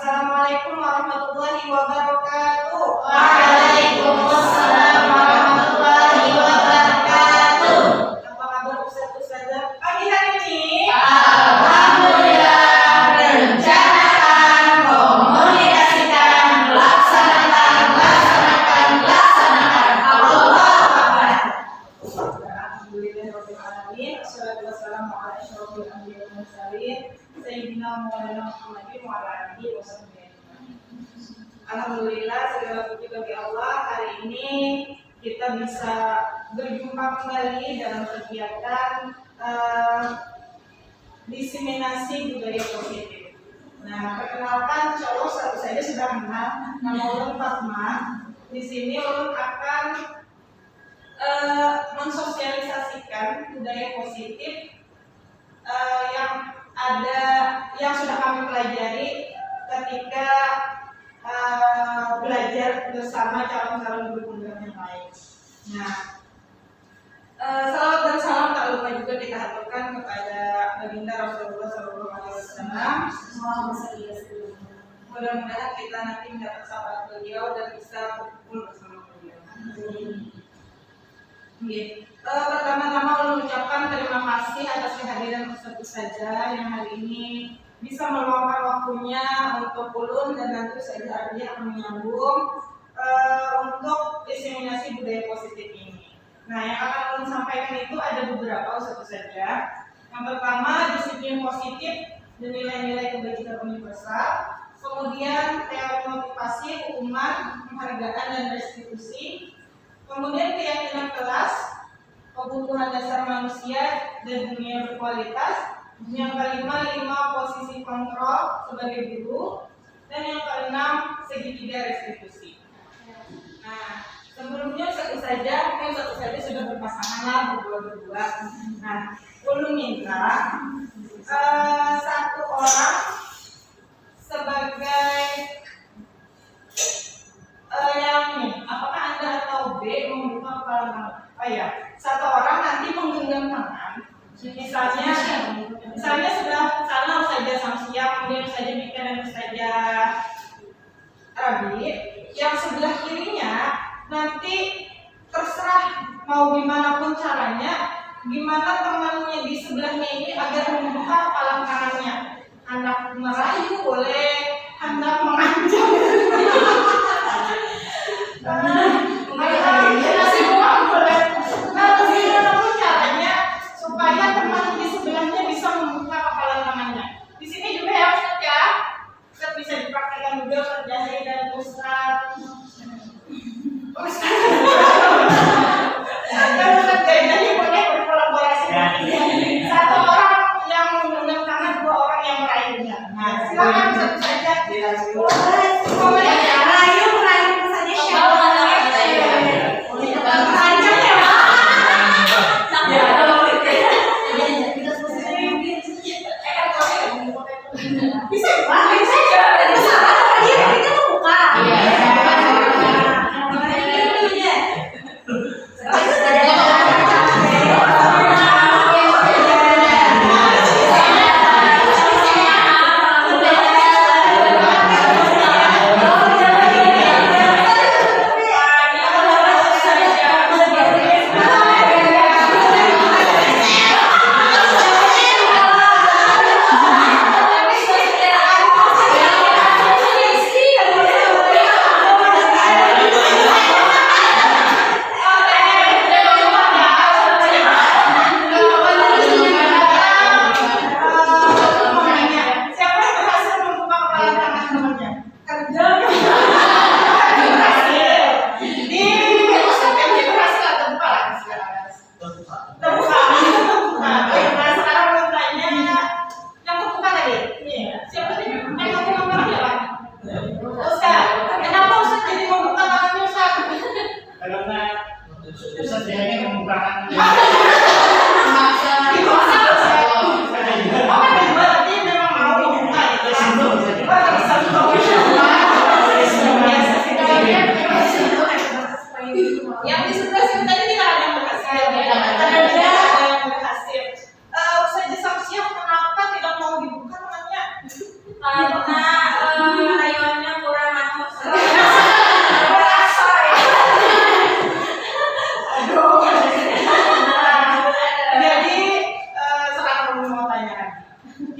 Assalamualaikum warahmatullahi wabarakatuh. Waalaikumsalam warahmatullahi wabarakatuh. Apa kabar Ustaz-Ustazah pagi hari ini? Alhamdulillah, rencanakan, komunikasikan, laksanakan. Allahu Akbar. Alhamdulillahirabbil alamin. Wassalatu wassalamu ala asyrofil anbiya'i wal mursalin sayyidina Maulana Muhammadin wa ala alihi wasahbihi. Alhamdulillah, segala puji bagi Allah. Hari ini kita bisa berjumpa kembali dalam kegiatan diseminasi budaya positif. Nah, perkenalkan, insya Allah satu saja sudah kenal, nama Ulun Fatma. Di sini Ulun akan mensosialisasikan budaya positif yang sudah kami pelajari ketika belajar bersama calon-calon guru penggerak yang lain. Nah, salawat dan salam tak lupa juga kita haturkan kepada baginda Rasulullah SAW. Mudah-mudahan kita nanti mendapat syafaat beliau dan bisa berkumpul bersama beliau. Pertama-tama ulun ucapkan terima kasih atas kehadiran Ustaz-Ustazah yang hari ini bisa meluangkan waktunya untuk ulun dan nanti Ustazah Ardia akan menyambung untuk diseminasi budaya positif ini. Nah, yang akan ulun sampaikan itu ada beberapa Ustazah. Yang pertama, disiplin positif dan nilai-nilai kebajikan universal. Kemudian teori motivasi, hukuman, penghargaan dan restitusi. Kemudian keyakinan kelas, kebutuhan dasar manusia dan dunia berkualitas. Yang kelima, 5 posisi kontrol sebagai guru. Dan yang keenam, segitiga restitusi. Nah, sebelumnya satu saja sudah berpasangan lah, berdua. Nah, ulun minta satu orang sebagai yang ini, apakah Anda atau B membuka kepala tangan? Oh ya, satu orang nanti menggenggam tangan. Misalnya sudah sana saja Samsia, kemudian saja Mika dan saja Rabi. Yang sebelah kirinya nanti terserah mau gimana pun caranya, gimana temannya di sebelahnya ini agar membuka kepala tangannya. Hendak merayu boleh, hendak mengancam. Masih uang boleh. Nah, bagaimana pun caranya supaya teman di sebelahnya bisa membuka kepala tangannya. Di sini juga ya Ustaz ya. Ustaz bisa dipraktikkan juga Ustaz Jahri dan Ustaz Jahri boleh berkolaborasi. Satu orang yang menggenggam tangan, 2 orang yang merayunya. Nah, silakan Ustaz saja.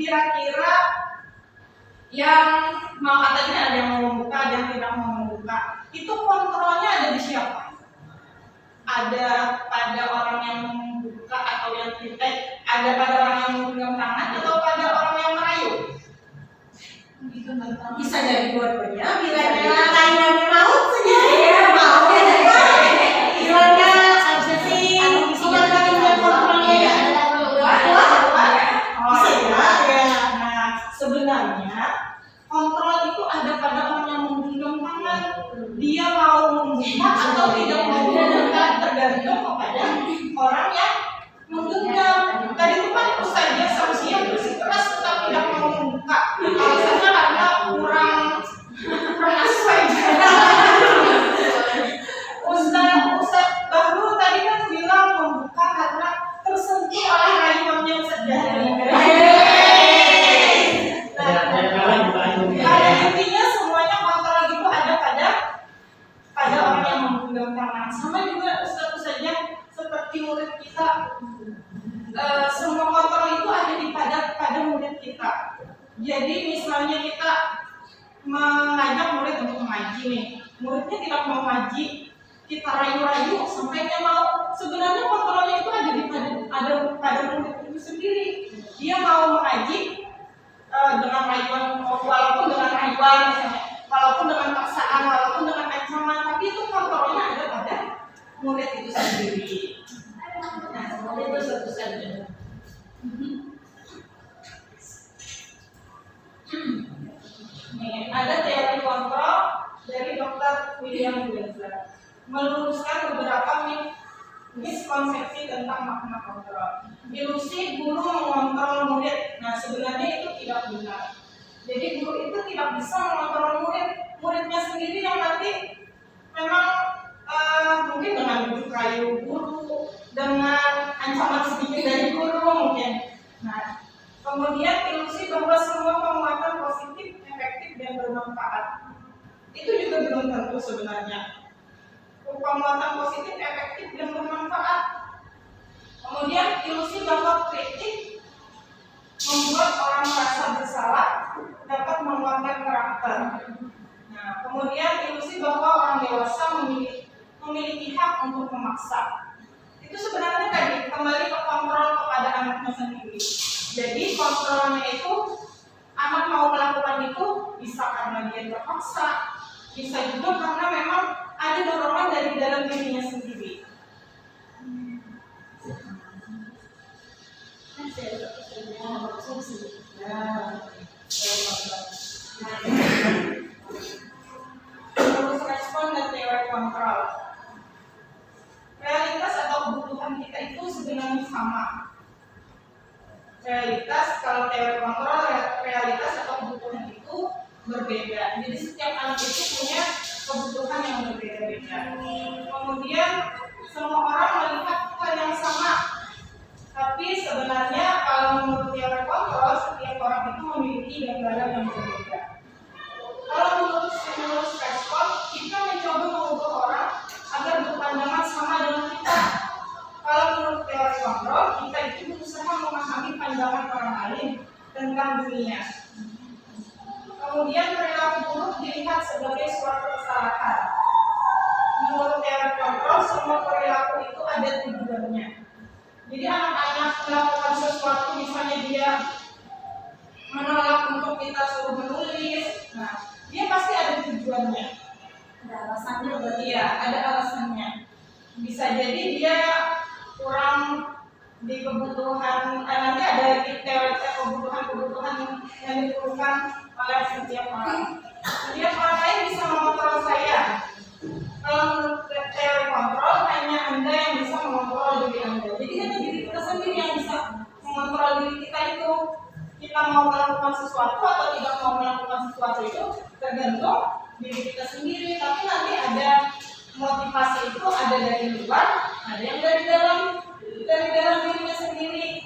kira-kira yang mau katanya ada yang mau membuka, ada yang tidak mau membuka. Itu kontrolnya ada di siapa? Ada pada orang yang membuka atau yang tidak? Ada pada orang yang menggenggam tangan atau pada orang yang merayu? Bisa jadi dua-duanya. Bila Kayak mau saja. Iya, mau ya dari. Gimana aja sih? Kontrolnya ya. Sebenarnya kontrol itu ada pada orang yang menggenggam tangan. Dia mau membuka atau tidak mau membuka tergantung kepada orang yang menggenggam. Tadi itu kan saja sanksinya bersikeras tetap tidak mau membuka. Alasannya karena kurang aspek. Ustaz baru tadi kan bilang membuka karena tersentuh oleh rayuan yang sedang. Pada intinya semuanya kontrol itu ada pada orang yang menggenggam tangan. Sama juga Ustaz saja seperti murid kita, semua kontrol itu ada pada murid kita. Jadi misalnya kita mengajak murid untuk mengaji nih, muridnya tidak mau ngaji, kita rayu-rayu sampai dia mau. Sebenarnya kontrolnya itu ada pada murid itu sendiri. Dia mau mengaji dengan rayuan, walaupun dengan rayuan misalnya, walaupun dengan paksaan, walaupun dengan ancaman, tapi itu kontrolnya ada pada murid itu sendiri. Nah, seperti itu satu saja. Nih, ada teori kontrol dari Dr. William Glasser, meluruskan beberapa miskonsepsi tentang makna kontrol. Ilusi guru mengontrol murid. Nah, sebenarnya itu tidak benar. Jadi guru itu tidak bisa mengontrol muridnya sendiri yang nanti memang mungkin dengan bujuk rayu guru, dengan ancaman sedikit dari guru mungkin. Nah, kemudian ilusi bahwa semua penguatan positif, efektif dan bermanfaat. Itu juga belum tentu sebenarnya. Penguatan positif, efektif dan bermanfaat. Kemudian ilusi bahwa kritik membuat orang merasa bersalah, dapat menguatkan karakter. Nah, kemudian ilusi bahwa orang dewasa memiliki hak untuk memaksa. Itu sebenarnya tadi kembali ke kontrol kepada anaknya sendiri. Jadi kontrolnya itu anak mau melakukan itu bisa karena dia terpaksa, bisa juga karena memang ada dorongan dari dalam dirinya sendiri. Terus respon dan teori kontrol. Realitas atau kebutuhan kita itu sebenarnya sama. Realitas, kalau teori kontrol, realitas atau kebutuhan itu berbeda. Jadi setiap anak itu punya kebutuhan yang berbeda-beda. Kemudian semua orang melihat hal yang sama, tapi sebenarnya kalau menurut teori kontrol, setiap orang itu memiliki gambaran yang berbeda. Kalau menurut stimulus respon, kita mencoba mengubah orang agar berpandangan sama dengan kita. Kalau menurut teori kontrol, kita itu berusaha memahami pandangan orang lain tentang dunia. Kemudian perilaku buruk dilihat sebagai suatu kesalahan. Menurut teori kontrol, semua perilaku itu ada tujuannya. Jadi anak-anak melakukan sesuatu, misalnya dia menolak untuk kita suruh menulis, nah dia pasti ada tujuannya. Ada alasannya berarti ya, ada alasannya. Bisa jadi dia kurang di kebutuhan, nanti ada teori kebutuhan yang diperlukan oleh setiap orang. Setiap orang lain bisa mengontrol saya. Kalau menurut teori kontrol, hanya Anda yang bisa mengontrol diri Anda. Jadi hanya diri kita sendiri yang bisa mengontrol diri kita itu. Kita mau melakukan sesuatu atau tidak mau melakukan sesuatu itu tergantung diri kita sendiri. Tapi nanti ada motivasi itu ada dari luar, ada yang dari dalam dirinya sendiri.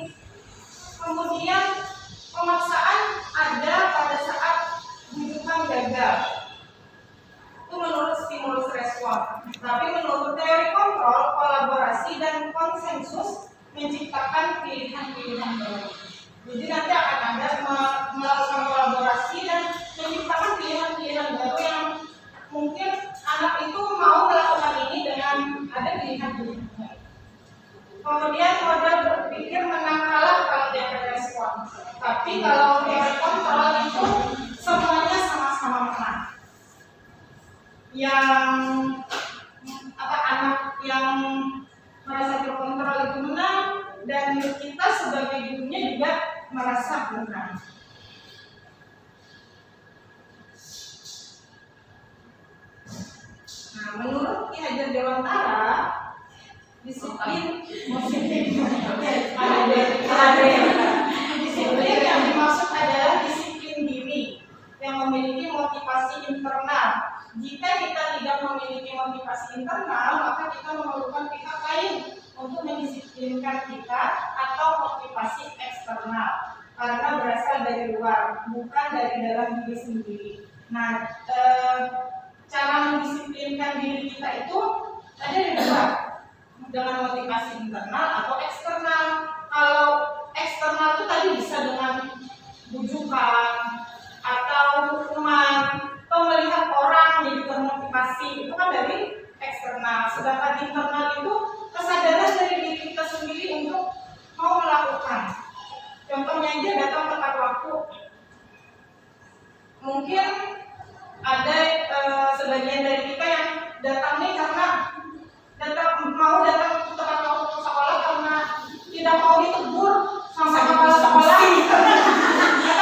Kemudian pemaksaan ada pada saat bujukan gagal. Itu menurut stimulus respon. Tapi menurut teori kontrol, kolaborasi dan konsensus menciptakan pilihan-pilihan baru. Jadi nanti akan ada Kemudian mode berpikir menang kalah kalau dia berrespon. Tapi kalau dia berkontrol itu semuanya sama-sama menang. Yang anak yang merasa terkontrol itu menang, dan kita sebagai gurunya juga merasa menang. Nah, menurut Ki Hajar Dewantara, disiplin disiplin yang dimaksud adalah disiplin diri yang memiliki motivasi internal. Jika kita tidak memiliki motivasi internal, maka kita memerlukan pihak lain untuk mendisiplinkan kita atau motivasi eksternal, karena berasal dari luar, bukan dari dalam diri sendiri. Nah, cara mendisiplinkan diri kita itu ada di luar, dengan motivasi internal atau eksternal. Kalau eksternal itu tadi bisa dengan bujukan atau hukuman, atau melihat orang jadi termotivasi, itu kan dari eksternal. Sedangkan internal itu kesadaran dari diri kita sendiri untuk mau melakukan. Contohnya aja datang tepat waktu. Mungkin ada sebagian dari kita yang datang nih karena mau datang tepat waktu ke sekolah karena tidak mau ditegur sama kepala sekolah. Kita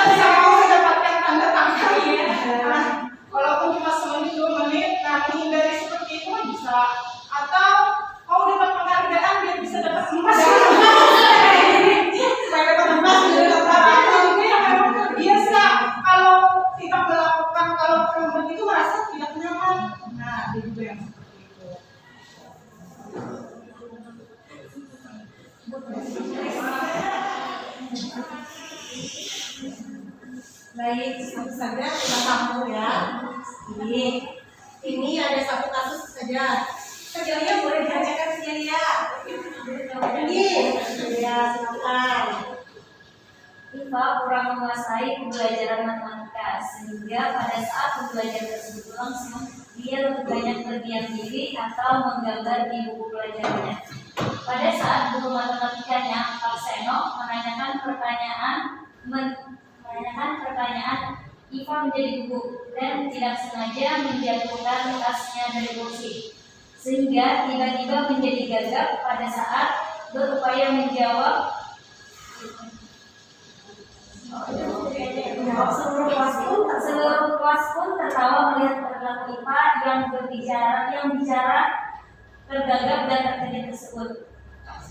tidak mau mendapatkan tanda tangan ya. Nah, walaupun cuma semenit 2 menit, nah menghindari seperti itu bisa. Atau mau dapat penghargaan biar bisa dapat emas. Supaya dapat emas bisa dapat ini yang memang terbiasa. Kalau tidak melakukan, kalau perempuan itu merasa tidak nyaman. Nah, itu juga yang seperti itu. Baik, satu saja kita sambung ya. Ini ada satu kasus saja. Sejalia boleh dibacakan Sejalia. Ini Sejalia, silakan. Iva kurang menguasai pembelajaran matematika sehingga pada saat pembelajaran tersebut berlangsung dia lebih banyak berdiam diri atau menggambar di buku pelajarannya. Pada saat guru matematikanya Pak Seno menanyakan pertanyaan, Iva menjadi gugup dan tidak sengaja menjatuhkan tasnya dari kursi, sehingga tiba-tiba menjadi gagap pada saat berupaya menjawab. Seluruh kelas pun tertawa melihat perilaku Iva yang bicara tergagap dan terkejut tersebut.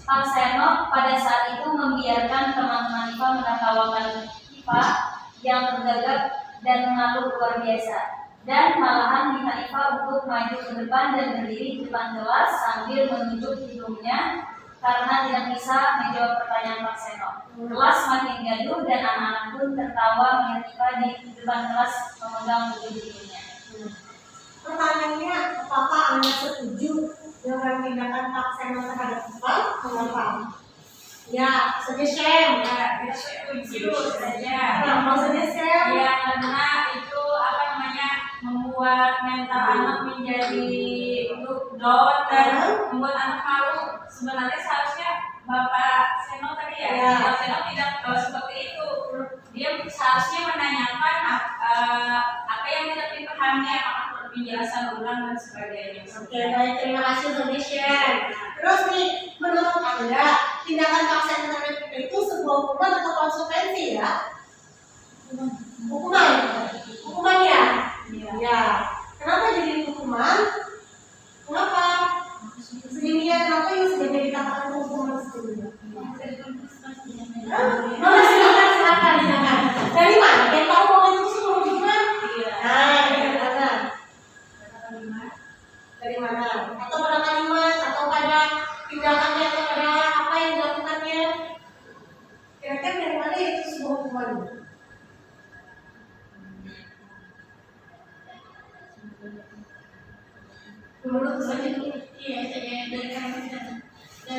Pak Seno pada saat itu membiarkan teman-teman Iva menertawakan Iva yang tergagap dan malu luar biasa, dan malahan minta Iva untuk maju ke depan dan berdiri di depan kelas sambil menunjuk hidungnya karena tidak bisa menjawab pertanyaan Pak Seno. Kelas makin gaduh dan anak-anak pun tertawa melihat Iva di depan kelas memegang ujung hidungnya. Pertanyaannya, apakah Anda setuju dengan tindakan Pak Seno terhadap Iva? Mengapa? Ya, suggestion. Ya, kita setuju saja. Nah, maksudnya Sam? Ya, karena itu membuat mental anak menjadi down dan membuat anak malu. Sebenarnya seharusnya Bapak Seno tadi Bapak Seno tidak seperti itu. Dia seharusnya menanyakan apa yang tidak dipahami, apakah perlu penjelasan ulang dan sebagainya. Oke, baik, terima kasih suggestion. Terus nih, menurut Anda tindakan Pak Seno terhadap Iva itu sebuah hukuman atau konsekuensi ya? Hukuman ya? Ya. Kenapa jadi hukuman? Kenapa? Sehingga kenapa yang sudah dikatakan hukuman sebelumnya? Silakan. Dari mana? Yang tahu bahwa itu sebuah hukuman? Nah, dari mana? Atau pada kalimat, atau pada tindakannya, atau pada apa yang dilakukannya? Kira-kira dari mana itu sebuah hukuman? Menurut saya Iya, dari kami dan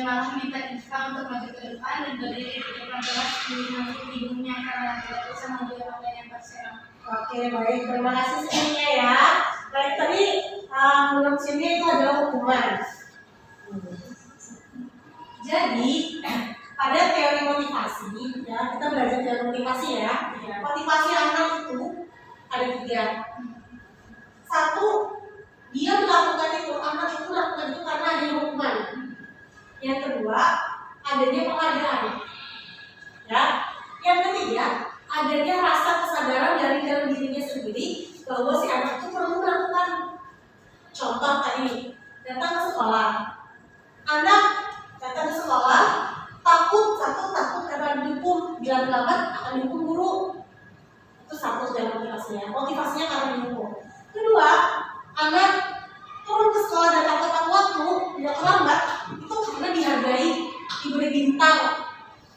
malah minta Iva untuk maju ke depan dan berdiri di depan kelas menunjuk hidungnya karena tidak bisa menjawab pertanyaan Pak Seno. Oke, baik. Terima kasih semuanya ya. Baik, tadi menurut sini itu adalah hukuman. Jadi pada teori motivasi ya, kita belajar teori motivasi ya. Motivasi anak itu ada 3. 1, dia melakukan itu, anak itu melakukan itu karena ada hukuman. Yang kedua, adanya penghargaan. Ya. Yang ketiga, adanya rasa kesadaran dari dalam dirinya sendiri bahwa si anak itu perlu melakukan. Contoh tadi, datang ke sekolah. Anak datang ke sekolah, takut karena dihukum, bila lambat akan dihukum guru. Itu 1 dari motivasinya. Motivasinya karena dihukum. Kedua, anak turun ke sekolah datang tepat waktu, tidak terlambat, itu karena dihargai, diberi bintang,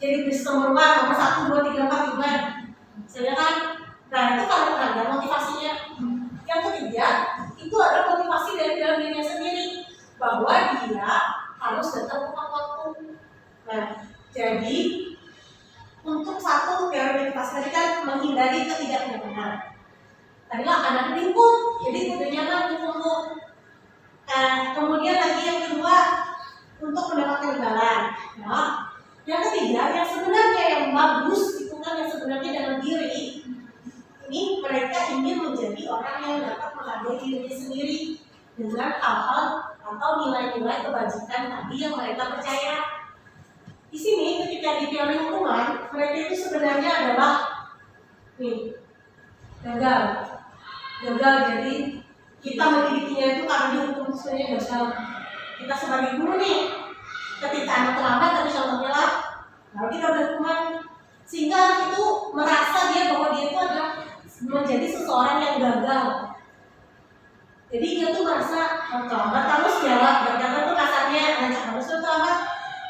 jadi bisa nomor 1, 2, 3, 4, 5. Saya kan, nah itu kalau penghargaan motivasinya. Yang ketiga, itu adalah motivasi dari dalam dirinya sendiri, bahwa dia harus datang tepat waktu. Nah, jadi untuk 1 teori motivasi tadi kan menghindari ketidaknyamanan. Tadilah anak dihukum, jadi tidak nyaman dihukum. Kemudian lagi yang kedua, untuk mendapatkan imbalan. Ya. Yang ketiga, yang sebenarnya yang bagus itu kan yang sebenarnya dalam diri. Ini mereka ingin menjadi orang yang dapat menghargai dirinya sendiri dengan hal-hal atau nilai-nilai kebajikan tadi yang mereka percaya. Di sini ketika di teori hukuman, mereka itu sebenarnya adalah gagal. Jadi kita mendidiknya itu karena dihukum sebenarnya gagal. Kita sebagai guru nih, ketika anak terlambat, tapi contohnya lah, lalu kita berhukuman, sehingga anak itu merasa dia bahwa dia itu adalah menjadi seseorang yang gagal. Jadi dia tuh merasa terlambat harus jawab, gagal itu kasarnya, anak harus terlambat,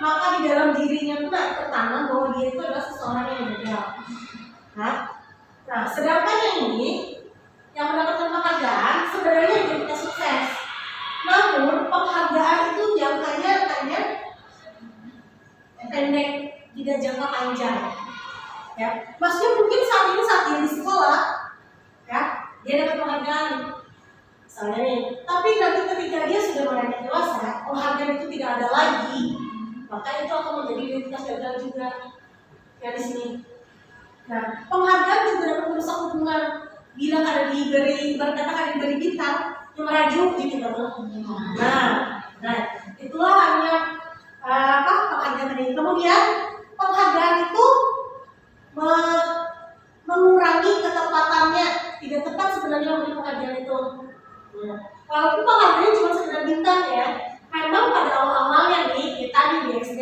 maka di dalam dirinya tuh tertanam bahwa dia itu adalah seseorang yang gagal. Nah, sedangkan yang ini yang mendapatkan penghargaan sebenarnya kita sukses. Namun penghargaan itu jangkanya pendek, tidak jangka panjang. Ya, maksudnya mungkin saat dia di sekolah, ya, dia dapat penghargaan, misalnya nih. Tapi nanti ketika dia sudah beranjak dewasa, penghargaan itu tidak ada lagi, maka itu akan menjadi identitas gagal juga. Ya di sini. Nah, penghargaan juga dapat merusak hubungan. Bila ada diberi bintang, yang merajuk gitu kan. Nah, itulah hanya penghargaan tadi. Kemudian penghargaan itu mengurangi ketepatannya, tidak tepat sebenarnya memberi penghargaan itu. Walaupun penghargaannya cuma sekedar bintang ya, memang pada awal-awalnya nih kita di SD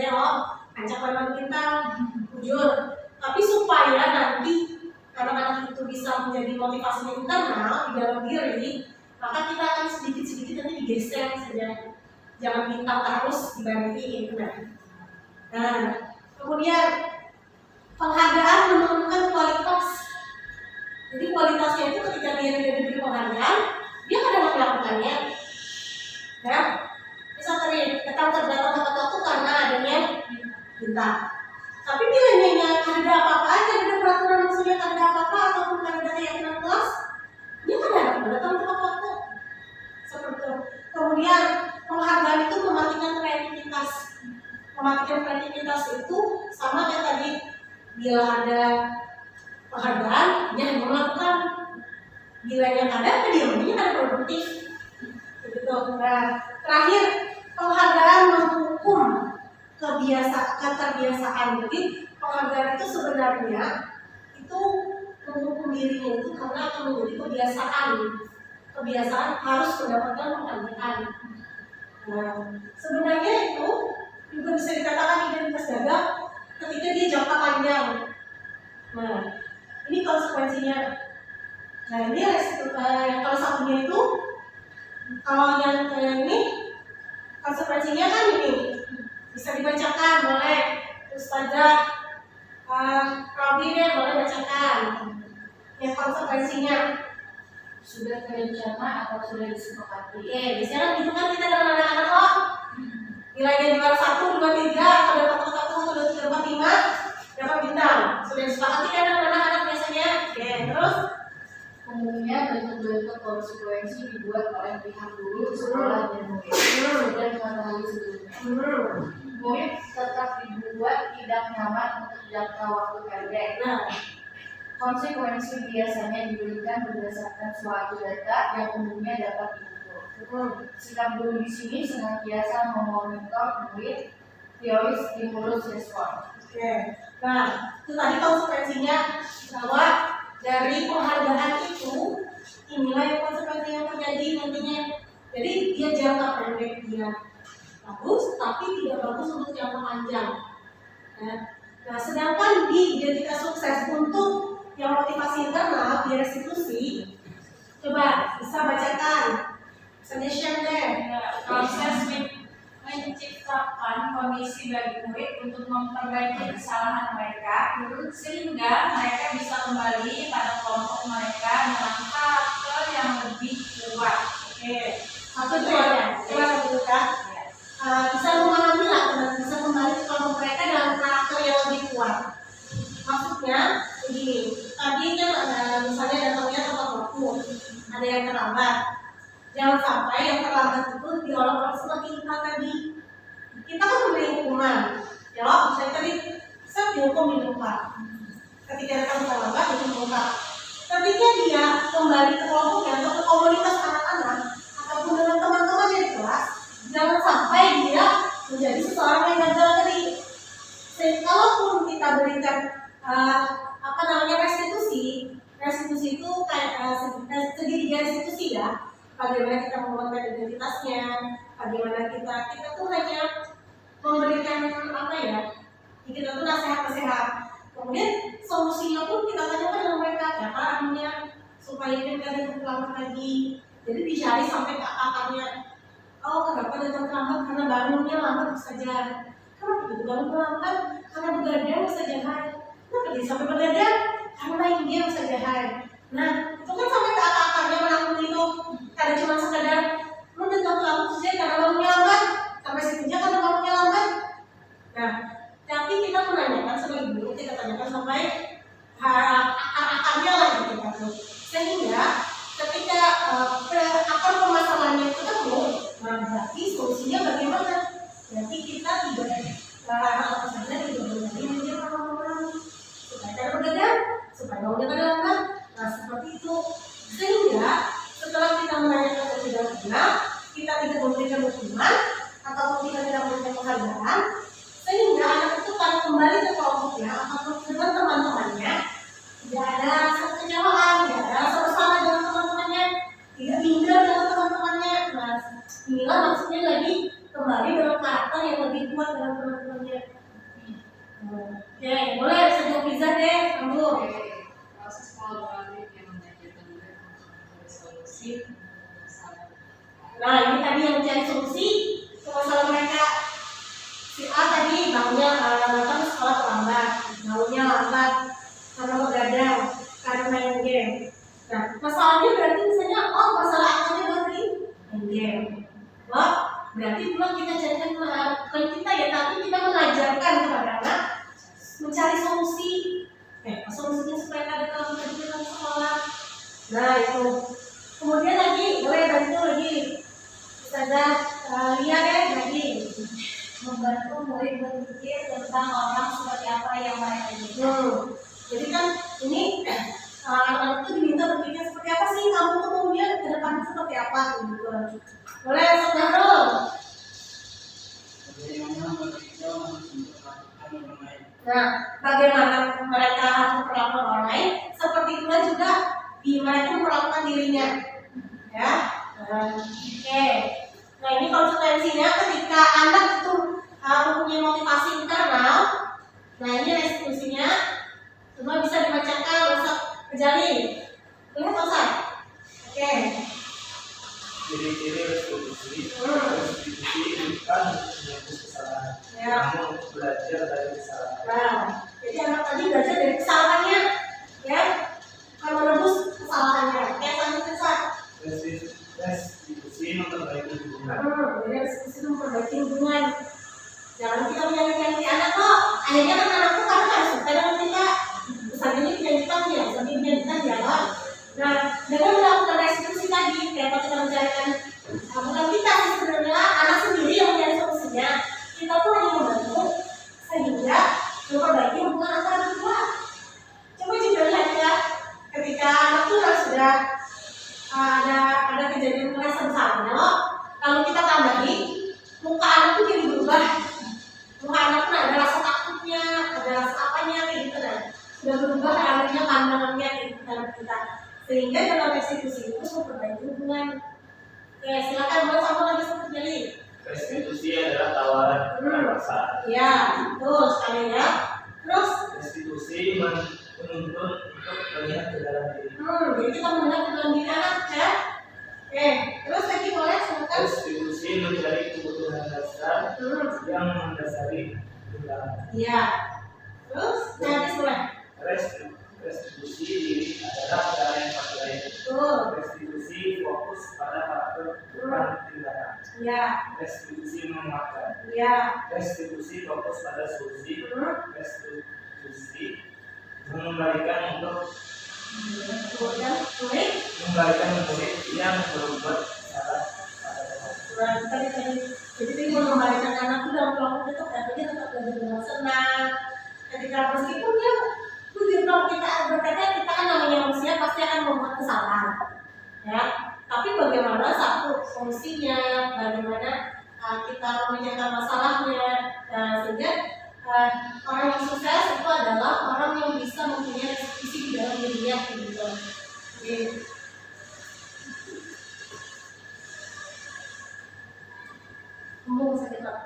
ancaman bintang, jujur. Tapi supaya nanti anak-anak itu bisa menjadi motivasi internal di dalam diri, maka kita akan sedikit-sedikit nanti digeser saja. Jangan bintang terus dibanding gitu kan. Nah, kemudian penghargaan menurunkan kualitas. Jadi kualitasnya itu ketika dia tidak diberi penghargaan, dia kadang melakukannya. Ya, bisa datang tepat waktu karena adanya bintang. Tapi bila nanya ada apa-apa aja, ada peraturan maksudnya ada apa-apa ataupun ada keyakinan kelas, dia kadang datang tepat waktu. Seperti itu. Kemudian penghargaan itu mematikan kreativitas. Mematikan kreativitas itu sama kayak tadi, bila ada penghargaan, dia hanya melakukan. Bila yang ada, dia ada produktif. Begitu. Nah, terakhir penghargaan menghukum keterbiasaan. Jadi penghargaan itu sebenarnya itu menghukum dirinya itu karena akan menjadi kebiasaan harus mendapatkan penghargaan. Nah, sebenarnya itu juga bisa dikatakan identitas gagal ketika dia jangka panjang. Nah, ini konsekuensinya. Nah, ini yang kalau satunya itu, kalau yang ini konsekuensinya kan ini bisa dibacakan oleh Ustazah Robi deh, boleh bacakan yang konsekuensinya. Sudah terencana atau sudah disepakati? Biasanya kan gitu kan kita dengan anak-anak nilainya juara 1, 2, 3 atau dapat 1, 2, 3, 4, 5 dapat bintang. Sudah disepakati kan dengan anak-anak biasanya. Terus umumnya bentuk-bentuk konsekuensi dibuat oleh pihak guru, sekolah, dan murid. Sudah diketahui sebelumnya. murid tetap dibuat tidak nyaman untuk jangka waktu pendek. Nah, Konsekuensi biasanya diberikan berdasarkan suatu data yang umumnya dapat diukur. Sikap guru di sini senantiasa memonitor murid teori stimulus respon. oke. Nah, itu tadi konsekuensinya bahwa dari penghargaan itu inilah yang konsekuensi yang terjadi nantinya. Jadi dia jangka pendek dia bagus, tapi tidak bagus untuk jangka panjang. Nah, sedangkan di identitas sukses untuk yang motivasi internal di restitusi, coba bisa bacakan suggestion deh. Proses menciptakan kondisi bagi murid untuk memperbaiki kesalahan mereka sehingga mereka bisa kembali pada kelompok mereka dengan karakter yang lebih kuat. Oke, satu dua ya, coba satu kan. Bisa memahami lah, bisa kembali ke kelompok mereka dengan karakter yang lebih kuat. Maksudnya begini, tadi kan ada misalnya datangnya tepat waktu, ada yang terlambat. Jangan sampai yang terlambat itu diolok-olok seperti kita tadi. Kita kan memberi hukuman, ya misalnya tadi saya dihukum di lupa. Ketika datang terlambat dihukum. Ketika dia kembali ke kelompoknya atau ke komunitas anak-anak ataupun dengan teman-teman di kelas, jangan sampai dia menjadi seseorang yang gagal tadi. Kalaupun kita berikan restitusi itu kayak segitiga restitusi ya. Bagaimana kita membuatkan identitasnya, bagaimana kita tuh hanya memberikan kita tuh nasihat-nasihat. Kemudian solusinya pun kita tanyakan dengan mereka apa artinya supaya mereka tidak terlambat lagi. Jadi dicari sampai ke akarnya. Oh, kenapa datang terlambat? Karena bangunnya lambat saja. Kenapa begitu bangun terlambat? Karena begadang saja. Kenapa jadi sampai begadang? Karena main game saja. Nah, itu kan sampai ke akar-akarnya menanggung itu. Karena cuma sekedar datang terlambat saja karena bangunnya lambat. Sampai situ aja karena bangunnya lambat. Nah, tapi kita menanyakan sebagai guru, kita tanyakan sampai akar-akarnya lah gitu. Sehingga ketika akar permasalahannya itu ketemu, nah berarti solusinya bagaimana? Berarti kita tidak apa saja tidak boleh menjadi orang-orang supaya tidak begadang, supaya bangunnya tidak lambat. Nah seperti itu. Sehingga setelah kita menanyakan ketidak-tidak, kita tidak memberikan hukuman ataupun kita tidak memberikan penghargaan, sehingga anak itu akan kembali ke kelompoknya ataupun dengan teman-temannya, tidak ada rasa kekecewaan, tidak ada rasa bersalah dengan teman-temannya, tidak minder dengan teman-temannya. Nah, inilah maksudnya lagi kembali dengan karakter yang lebih kuat dengan teman-temannya. Oke, boleh sejauh bisa deh, kamu. Proses kolaboratif yang mengajarkan mereka mencari solusi masalah. Nah, ini tadi yang mencari solusi ke masalah mereka. Si A tadi bangunnya datang ke sekolah terlambat, bangunnya lambat karena begadang, karena main game. Nah, masalahnya berarti misalnya, masalah akalnya berarti main game. Berarti memang kita carikan bukan kita ya, tapi kita mengajarkan kepada anak mencari solusi. Solusinya supaya ada dalam kehidupan sekolah. Nah itu. Kemudian lagi boleh bantu lagi. Ustazah lihat lagi. Membantu murid berpikir tentang orang seperti apa yang mereka jadi. Jadi kan ini anak-anak itu diminta berpikir seperti apa sih kamu tuh maunya ke depan seperti apa gitu. Boleh Saudara. Nah, bagaimana mereka harus memperlakukan orang lain, seperti itulah juga mereka memperlakukan dirinya. Ya, oke. Nah ini konsekuensinya ketika anak itu mempunyai motivasi internal. Nah ini restitusinya, semua bisa dibacakan Ustaz Kejali. Lihat Ustaz. Oke. Ciri-ciri restitusi bukan menghapus kesalahan, namun belajar dari kesalahan. Nah, jadi anak tadi belajar dari kesalahannya, ya, akan menebus kesalahannya. Oke, Ustaz. Restitusi memperbaiki hubungan. Jadi restitusi itu memperbaiki hubungan. Jangan kita menyanyi anak kok. Akhirnya kan anakku karena harus suka dengan kita. Misalnya ini penyanyikan dia, misalnya penyanyikan dia. Nah, dengan melakukan restitusi tadi, dapat kita mencarikan bukan kita sebenarnya anak sendiri yang mencari solusinya. Kita pun hanya membantu dalam kita. Sehingga dalam restitusi itu memperbaiki hubungan. Oke, silakan buat sama lagi satu kali. Restitusi adalah tawaran paksaan. Ya, betul sekali ya. Terus, Restitusi menuntun untuk melihat ke dalam diri. jadi kita melihat ke dalam diri anak ya. Oke, terus lagi boleh silakan. Restitusi mencari kebutuhan dasar yang mendasari tindakan. Iya. Terus, nanti boleh. Restitusi diri adalah cara yang lain. Betul. Restitusi fokus pada karakter bukan tindakan. Iya. Restitusi menguatkan. Iya. Restitusi fokus pada solusi. Restitusi mengembalikan untuk Kemudian, boleh. mengembalikan murid yang berbuat salah pada Tuhan. Nah, jadi mengembalikan anak itu dalam kelompok itu katanya tetap belajar dengan senang. Ketika meskipun dia kalau kita berkata kita kan namanya manusia pasti akan membuat kesalahan, ya. Tapi bagaimana satu solusinya, bagaimana kita memecahkan masalahnya, sehingga orang yang sukses itu adalah orang yang bisa mempunyai visi di dalam dirinya, gitu. Oke. Ngomong saja Pak.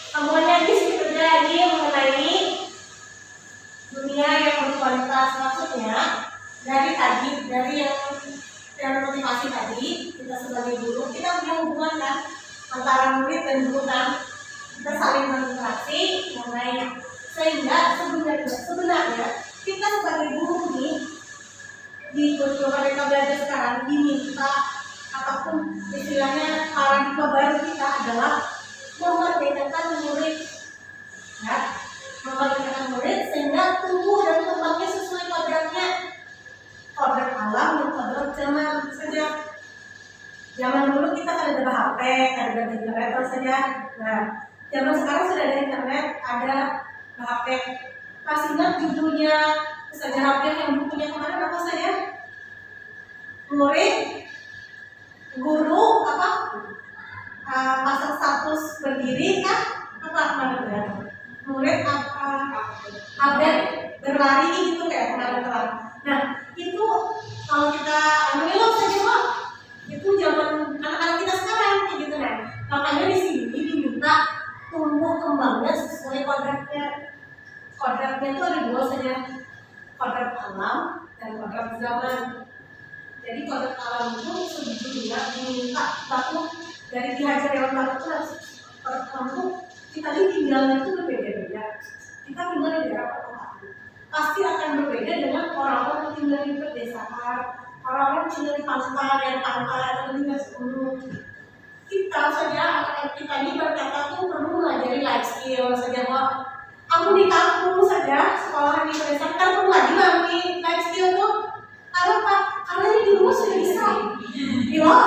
Kemudian di sini lagi mengenai dunia yang berkualitas, maksudnya dari yang motivasi tadi, kita sebagai guru kita punya hubungan kan antara murid dan guru kan, kita saling berinteraksi mengenai, sehingga sebenarnya kita sebagai guru ini di kurikulum mereka belajar sekarang diminta apapun istilahnya paradigma baru kita adalah memerdekakan murid, ya, memerdekakan murid sehingga tumbuh dan kembangnya sesuai kodratnya, kodrat alam dan kodrat zaman saja. Zaman dulu kita kan ada HP, ada internet saja. Nah, zaman sekarang sudah ada internet, ada HP. Masih ingat judulnya saja HP yang bukunya kemarin apa saja? Murid, guru, apa? Pasang status berdiri kan? Apa kemarin ya? Murid apa? Update berlari gitu kayak kemarin telah. Nah, itu kalau kita menilai saja Pak, itu zaman anak-anak kita sekarang kayak gitu kan. Makanya di sini diminta tumbuh kembangnya sesuai kodratnya. Kodratnya itu ada dua saja, kodrat alam dan kodrat zaman. Jadi kodrat alam itu sebetulnya diminta satu dari dihajar yang baru itu kodrat alam itu kita ini tinggalnya itu berbeda-beda. Kita tinggal di daerah perkotaan pasti akan berbeda dengan orang-orang yang tinggal di pedesaan, orang-orang yang tinggal di pantai atau di gunung. Kita saja anak-anak kita ini berkata tuh perlu mengajari life skill saja Pak. Aku di kampung saja, sekolah di pedesaan kan perlu lagi mami life skill tuh. Karena apa? Karena ini di rumah sudah bisa. Iya.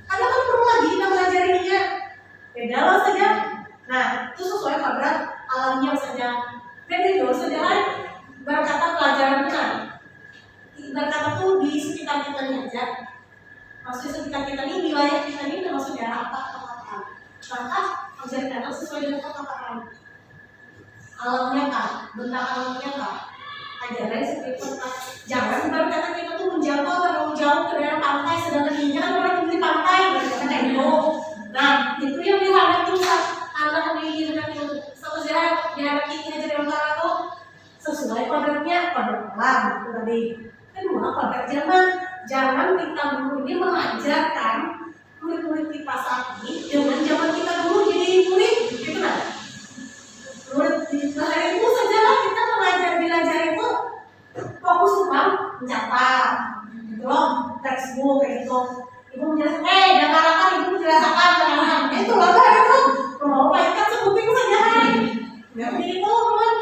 Karena kan perlu lagi kita mengajarinya. Beda lah saja. Nah, itu sesuai kodrat alamnya saja. Dan itu saja kan berkata pelajaran benar. Berkata tuh di sekitar kita ini aja. Maksudnya sekitar kita ini, wilayah kita ini termasuk daerah apa perkotaan. Maka ajarkan sesuai dengan perkotaan. Alamnya kan, bentak alamnya kan. Ajaran seperti kota. Jangan berkata kita tuh menjangkau terlalu jauh ke daerah pantai, sedangkan ini kan orang di pantai, berkata kayak gitu. Nah, itu yang dihadapi anak di satu daerah dihadapi diajar yang tuh sesuai kodratnya, kodrat alam itu tadi. Kedua, kodrat zaman. Jangan kita dulu ini mengajarkan murid-murid kita saat ini dengan zaman kita dulu jadi murid, gitu kan? Murid itu saja kita belajar itu fokus cuma mencatat, gitu loh, textbook kayak gitu. Ibu menjelaskan, jangan ibu menjelaskan, jangan. Itu lah kan itu, mau baikkan sebuting saja, jadi itu kan.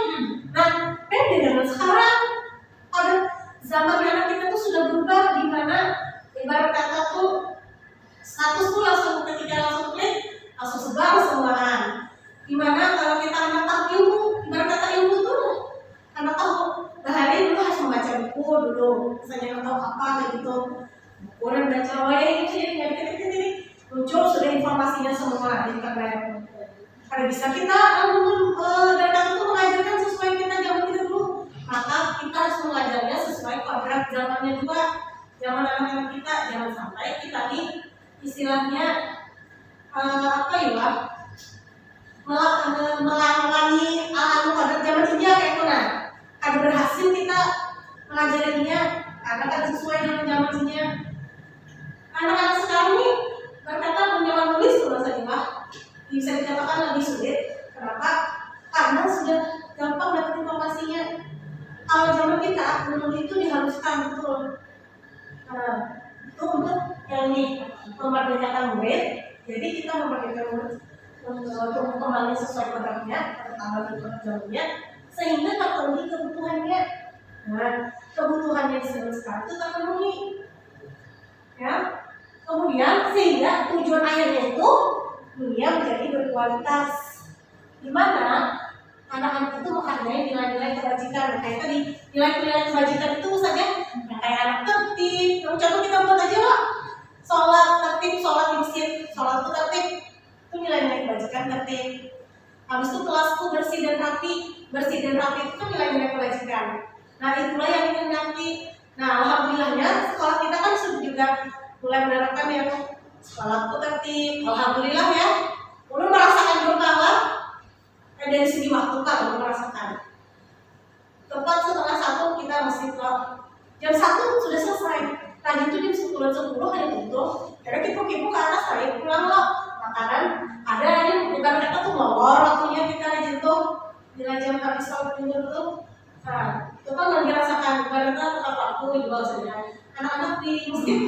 Nah, beda dengan sekarang. Pada zaman anak kita tuh sudah berubah, di mana ibarat kata tuh status tuh langsung ketika langsung klik langsung sebar semuaan. Dimana kalau kita anak tahu ilmu, ibarat kata ilmu tuh anak tahu bahari dulu harus membaca buku dulu, misalnya tahu apa kayak gitu, buku dan baca itu jadi muncul sudah informasinya semua di internet. Kalau bisa kita istilahnya apa ya, melalui pada zaman ini kayak itu. Nah, ada berhasil kita mengajarinya karena kan sesuai dengan zaman ini. Anak-anak sekarang ini berkata punya menulis tuh rasanya bisa dikatakan lebih sulit. Kenapa? Karena sudah gampang dapat informasinya. Kalau zaman kita menulis itu diharuskan betul. Nah, itu untuk yang ini memerdekakan murid. Jadi kita memerdekakan murid untuk kembali sesuai kodratnya, pertama di kodratnya, sehingga terpenuhi kebutuhannya. Nah, kebutuhannya di sekarang itu terpenuhi. Ya, kemudian sehingga tujuan akhirnya itu dunia menjadi berkualitas, di mana anak-anak itu menghargai nilai-nilai kebajikan. Kayak tadi nilai-nilai kebajikan itu saja kayak anak tertib. Contoh kita buat aja lah, sholat tertib, sholat di masjid, sholat itu tertib, itu nilai-nilai kebajikan tertib. Habis itu kelasku bersih dan rapi itu kan nilai-nilai kebajikan. Nah itulah yang kita nanti. Nah alhamdulillahnya sekolah kita kan sudah juga mulai menerapkan yang sholatku tertib. Alhamdulillah ya, belum merasakan berkala. Dari segi waktu kan belum merasakan. Tepat setelah 1 kita masih jam 1 sudah selesai. Tadi itu jam 10 hanya tutup. Karena kipu-kipu ke atas saya pulang loh. Makanan ada yang bukan kata tuh ngawur waktunya kita aja tuh bila jam habis sholat tidur tuh. Nah itu kan nggak dirasakan. Karena tetap waktu di bawah saja. Anak-anak di masjid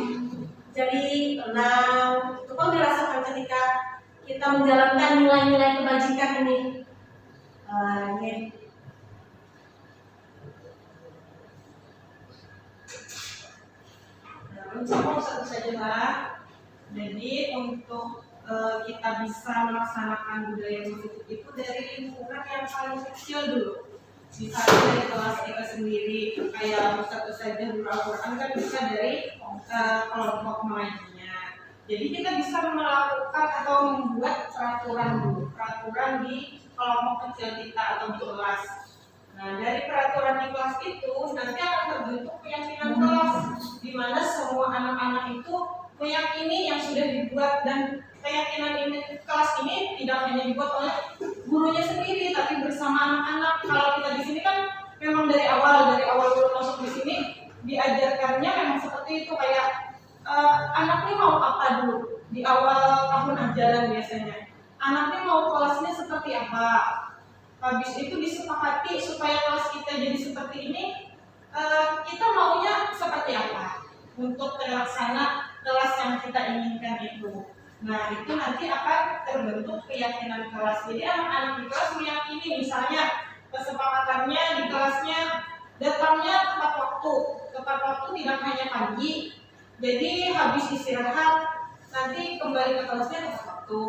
jadi tenang. Itu kan dirasakan ketika kita menjalankan nilai-nilai kebajikan ini. Ini. Sama satu saja lah. Jadi untuk kita bisa melaksanakan budaya positif itu dari lingkungan yang paling kecil dulu. Misalnya dari kelas kita sendiri, kayak satu saja Al-Quran kan bisa dari kelompok mengajinya. Jadi kita bisa melakukan atau membuat peraturan dulu, peraturan di kelompok kecil kita atau di kelas. Nah dari peraturan di kelas itu nanti akan terbentuk keyakinan kelas, di mana semua anak-anak itu meyakini yang sudah dibuat, dan keyakinan ini kelas ini tidak hanya dibuat oleh gurunya sendiri, tapi bersama anak-anak. Kalau kita di sini kan memang dari awal belum masuk di sini diajarkannya memang seperti itu, kayak anak ini mau apa dulu di awal tahun ajaran biasanya. Anak ini mau kelasnya seperti apa. Habis itu disepakati supaya kelas kita jadi seperti ini, kita maunya seperti apa untuk terlaksana kelas yang kita inginkan itu. Nah itu nanti akan terbentuk keyakinan kelas. Jadi anak-anak di kelas meyakini, misalnya kesepakatannya di kelasnya datangnya tepat waktu tidak hanya pagi. Jadi habis istirahat nanti kembali ke kelasnya tepat waktu.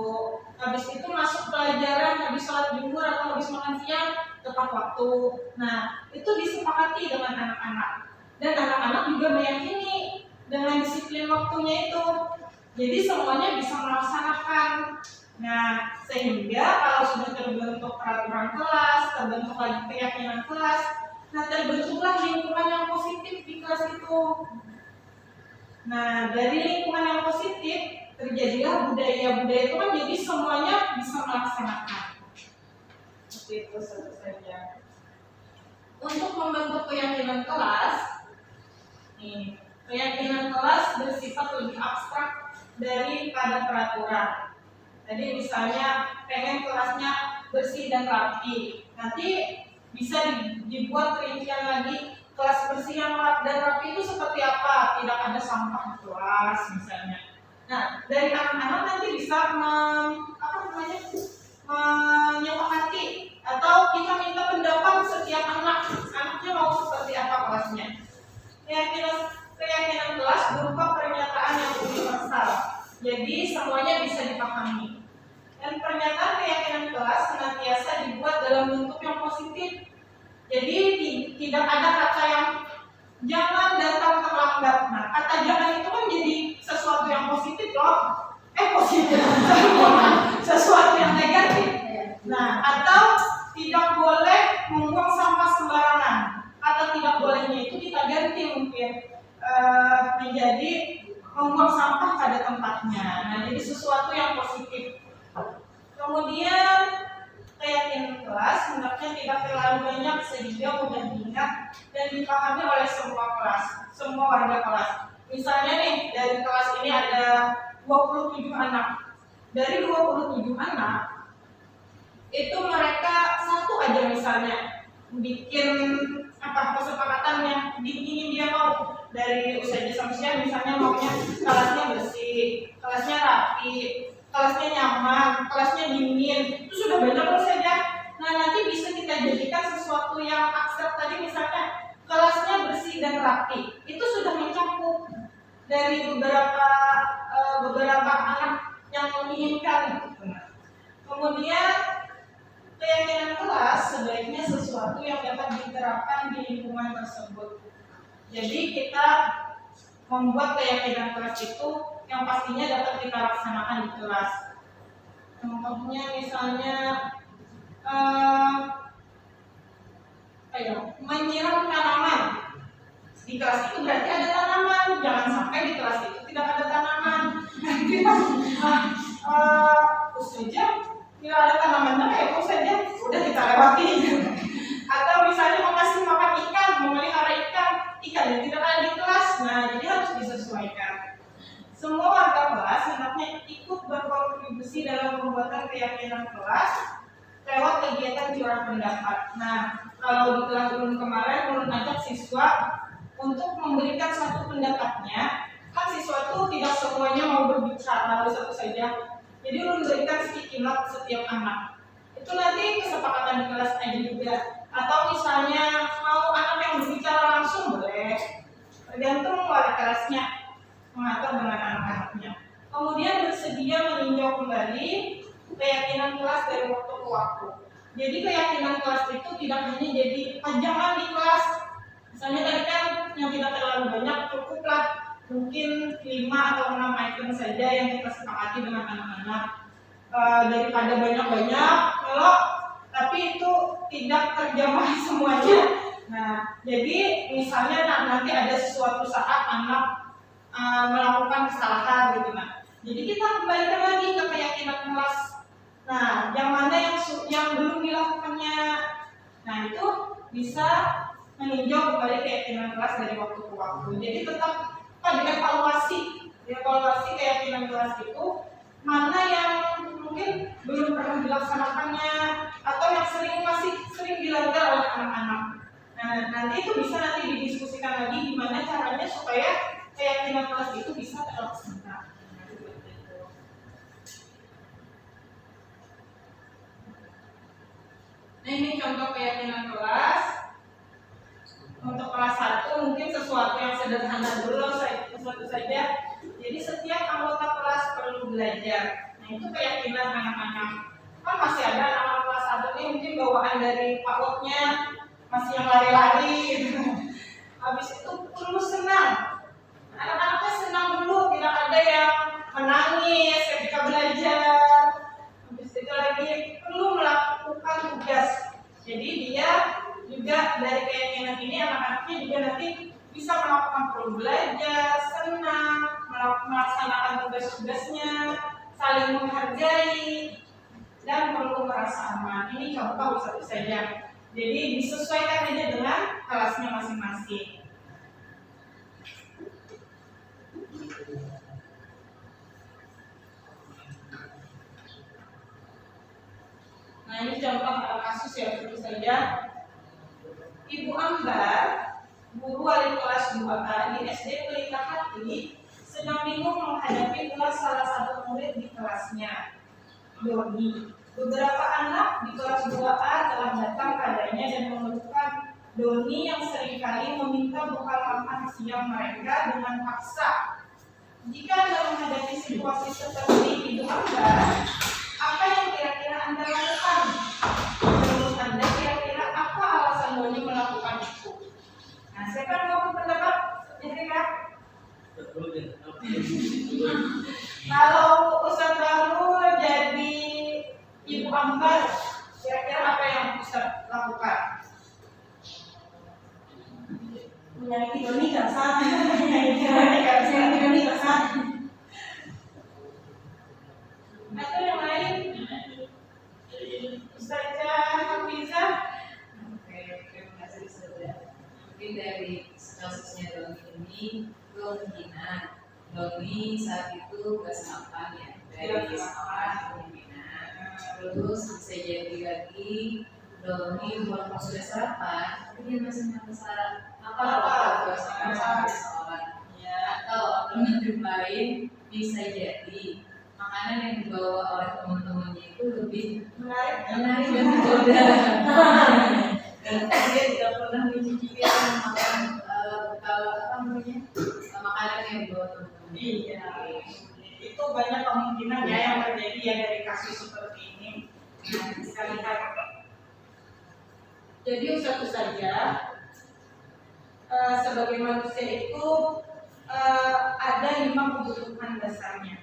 Habis itu masuk pelajaran, habis sholat zuhur atau habis makan siang tepat waktu. Nah itu disepakati dengan anak-anak, dan anak-anak juga meyakini dengan disiplin waktunya itu. Jadi semuanya bisa melaksanakan. Nah sehingga kalau sudah terbentuk peraturan kelas, terbentuk lagi keyakinan kelas, nah terbentuklah lingkungan yang positif di kelas itu. Nah dari lingkungan yang positif terjadilah budaya-budaya itu kan, jadi semuanya bisa melaksanakan. Seperti itu saja. Untuk membentuk keyakinan kelas, keyakinan kelas bersifat lebih abstrak daripada peraturan. Jadi misalnya pengen kelasnya bersih dan rapi, nanti bisa dibuat rincian lagi kelas bersih dan rapi itu seperti apa, tidak ada sampah di kelas misalnya. Nah dari anak-anak nanti bisa menyepakati atau kita minta pendapat setiap anaknya mau seperti apa kelasnya. Keyakinan kelas berupa pernyataan yang universal, jadi semuanya bisa dipahami. Dan pernyataan keyakinan kelas senantiasa dibuat dalam bentuk yang positif. Jadi tidak ada kata yang jangan datang terlambat. Nah kata jangan itu kan jadi sesuatu yang positif loh. Positif sesuatu yang negatif. Nah atau tidak boleh membuang sampah sembarangan. Kata tidak bolehnya itu kita ganti mungkin menjadi membuang sampah pada tempat. pendapatnya. Nah, jadi sesuatu yang positif. Kemudian keyakinan kelas hendaknya tidak terlalu banyak sehingga mudah diingat dan dipahami oleh semua kelas, semua warga kelas. Misalnya nih, dari kelas ini ada 27 anak. Dari 27 anak, itu mereka satu aja misalnya bikin kesepakatan yang ingin dia mau. Dari usaha samsia misalnya maunya kelasnya bersih, kelasnya rapi, kelasnya nyaman, kelasnya dingin, itu sudah banyak saja. Nah, nanti bisa kita jadikan sesuatu yang abstrak tadi, misalnya kelasnya bersih dan rapi, itu sudah mencakup dari beberapa anak yang menginginkan. Kemudian keyakinan kelas sebaiknya sesuatu yang dapat diterapkan di lingkungan tersebut. Jadi kita membuat keyakinan kelas itu yang pastinya dapat kita laksanakan di kelas. Contohnya misalnya menyiram tanaman. Di kelas itu berarti ada tanaman. Jangan sampai di kelas itu tidak ada tanaman. Nanti saja tidak ada tanamannya, kayak saja udah kita lewati. Atau misalnya mengasih makan ikan, memelihara ikan yang tidak ada di kelas. Nah, jadi harus disesuaikan. Semua warga kelas hendaknya ikut berkontribusi dalam pembuatan keyakinan kelas lewat kegiatan curah pendapat. Nah, kalau di kelas ulun kemarin, ulun ajak siswa untuk memberikan satu pendapatnya. Kan siswa itu tidak semuanya mau berbicara satu saja. Jadi ulun berikan sedikit setiap anak. Itu nanti kesepakatan di kelas aja juga. Atau misalnya mau anak yang berbicara langsung boleh. Tergantung wali kelasnya mengatur dengan anak-anaknya. Kemudian bersedia meninjau kembali keyakinan kelas dari waktu ke waktu. Jadi keyakinan kelas itu tidak hanya jadi pajangan di kelas. Misalnya tadi kan yang tidak terlalu banyak, cukuplah mungkin 5 atau 6 item saja yang kita sepakati dengan anak-anak. Daripada banyak-banyak, kalau tapi itu tidak terjamah semuanya. Nah, jadi misalnya nanti ada suatu saat anak melakukan kesalahan gitu. Nah, jadi kita kembalikan lagi ke keyakinan kelas. Nah, yang mana yang belum dilakukannya. Nah, itu bisa meninjau kembali keyakinan kelas dari waktu ke waktu. Jadi tetap dievaluasi keyakinan kelas itu, mana yang mungkin belum pernah dilaksanakannya atau yang masih sering dilanggar oleh anak-anak. Nah, nanti itu bisa didiskusikan lagi gimana caranya supaya keyakinan kelas itu bisa terlaksana. Nah, ini contoh keyakinan kelas. Untuk kelas 1 mungkin sesuatu yang sederhana dulu saja. Jadi setiap anggota kelas perlu belajar. Nah, itu keyakinan anak-anak. Kan masih ada anak kelas 1 ini mungkin bawaan dari PAUD-nya masih yang lari-lari gitu. Habis itu perlu senang. Anak-anaknya senang dulu, tidak ada yang menangis ketika belajar. Habis itu lagi perlu melakukan tugas. Jadi dia juga dari keyakinan ini anak-anaknya juga nanti bisa melakukan perlu belajar, senang, melaksanakan tugas-tugasnya, saling menghargai, dan perlu merasa aman. Ini contoh satu saja. Jadi disesuaikan aja dengan kelasnya masing-masing. Nah, ini contoh kasus ya, tentu saja. Ibu Ambar, guru wali kelas 2A di SD Pelita Hati, sedang bingung menghadapi kelas salah satu murid di kelasnya, Doni. Beberapa anak di kelas 2A telah datang padanya dan mengeluhkan Doni yang seringkali meminta bekal makan siang mereka dengan paksa. Jika Anda menghadapi situasi seperti Ibu Ambar, apa yang kira-kira Anda lakukan? Menurut Anda kira-kira apa alasan Doni melakukan itu? Nah, siapa mau berpendapat? Kira-kira? Kalau Ustaz baru jadi Ibu Ambar, kira-kira apa yang Ustaz lakukan? Menyanyi Doni gak sah. Menyanyi Doni gak sah. dari kasusnya Doni ini kemungkinan Doni saat itu kelas 8 ya, dari sekolah kemungkinan. Terus bisa jadi lagi Doni walaupun sudah sarapan, tapi dia masih makan apa sama sekolah. Atau alternatif lain bisa jadi makanan yang dibawa oleh teman-temannya itu lebih menarik dan menggoda. Dan dia tidak pernah mencicipi makan bekal makanan yang dibawa teman-teman. Iya, itu banyak kemungkinan ya yang terjadi ya dari kasus seperti ini. Nah, bisa lihat. Jadi satu saja sebagai manusia itu ada 5 kebutuhan dasarnya.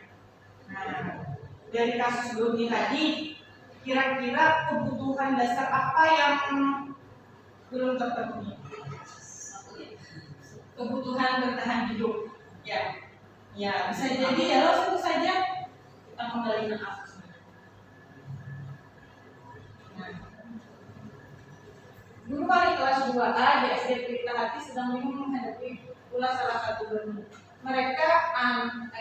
Nah, dari kasus Doni tadi, kira-kira kebutuhan dasar apa yang belum terpenuhi? Kebutuhan bertahan hidup. Ya, bisa jadi ya langsung saja kita kembali ke kasus. Nah, dulu kali kelas 2A di SD Pelita Hati sedang bingung menghadapi pula salah satu Doni. Mereka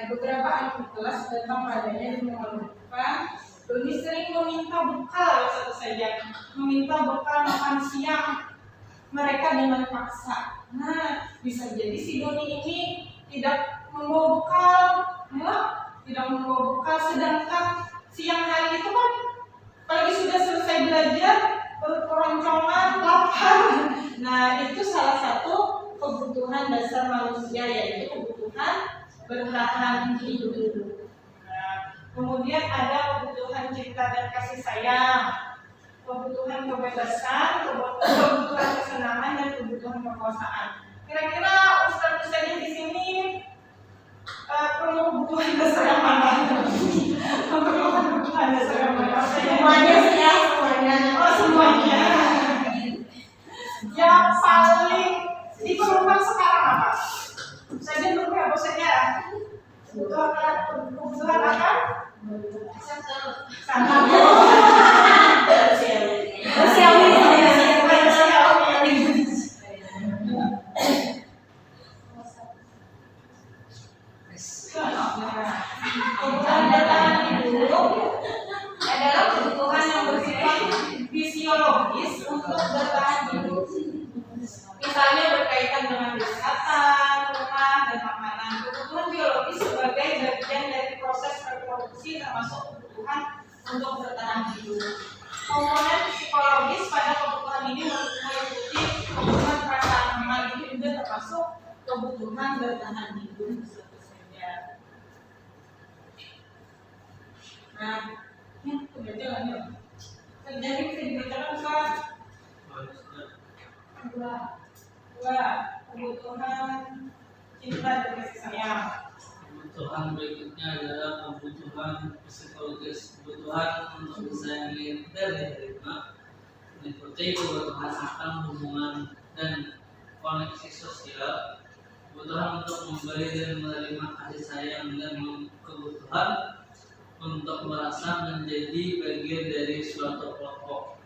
beberapa anak kelas datang padanya dan mengeluhkan Doni sering meminta bekal satu saja, meminta bekal makan siang mereka dengan paksa. Nah, bisa jadi si Doni ini tidak membawa bekal, tidak membawa bekal, sedangkan siang hari itu kan apalagi sudah selesai belajar perut keroncongan, lapar. Nah, itu salah satu kebutuhan dasar manusia, yaitu kebutuhan bertahan hidup. Nah, kemudian ada kebutuhan cinta dan kasih sayang, kebutuhan kebebasan, kebutuhan kesenangan, dan kebutuhan kekuasaan. Kira-kira ustaz-ustaznya di sini perlu kebutuhan dasar yang mana? Perlu kebutuhan dasar yang mana? Semuanya sih ya, semuanya. Oh, semuanya. Yang paling diperlukan sekarang apa? Saya dulu ya, bosannya. Kebutuhan apa? Sama. Kebutuhan bertahan hidup adalah kebutuhan yang bersifat fisiologis untuk bertahan hidup. Misalnya berkaitan dengan kesehatan, rumah, dan makanan. Kebutuhan biologis sebagai bagian dari proses reproduksi termasuk kebutuhan untuk bertahan hidup. Komponen psikologis pada kebutuhan ini meliputi kebutuhan perasaan aman, itu juga termasuk kebutuhan bertahan hidup. Nah, ini udah jalan ya. Terjadi bisa dibacakan Ustaz. Dua, kebutuhan cinta dan kasih sayang. Kebutuhan berikutnya adalah kebutuhan psikologis, kebutuhan untuk disayangi dan diterima, meliputi kebutuhan akan hubungan dan koneksi sosial, kebutuhan untuk memberi dan menerima kasih sayang, dan kebutuhan untuk merasa menjadi bagian dari suatu kelompok.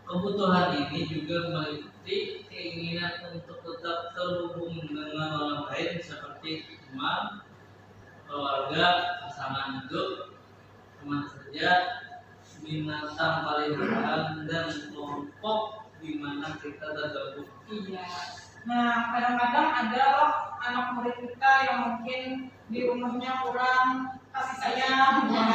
Kebutuhan ini juga meliputi keinginan untuk tetap terhubung dengan orang lain seperti teman, keluarga, pasangan hidup, teman kerja, binatang peliharaan, dan kelompok di mana kita tergabung. Iya. Nah, kadang-kadang ada loh anak murid kita yang mungkin di rumahnya kurang kasih sayang, kurang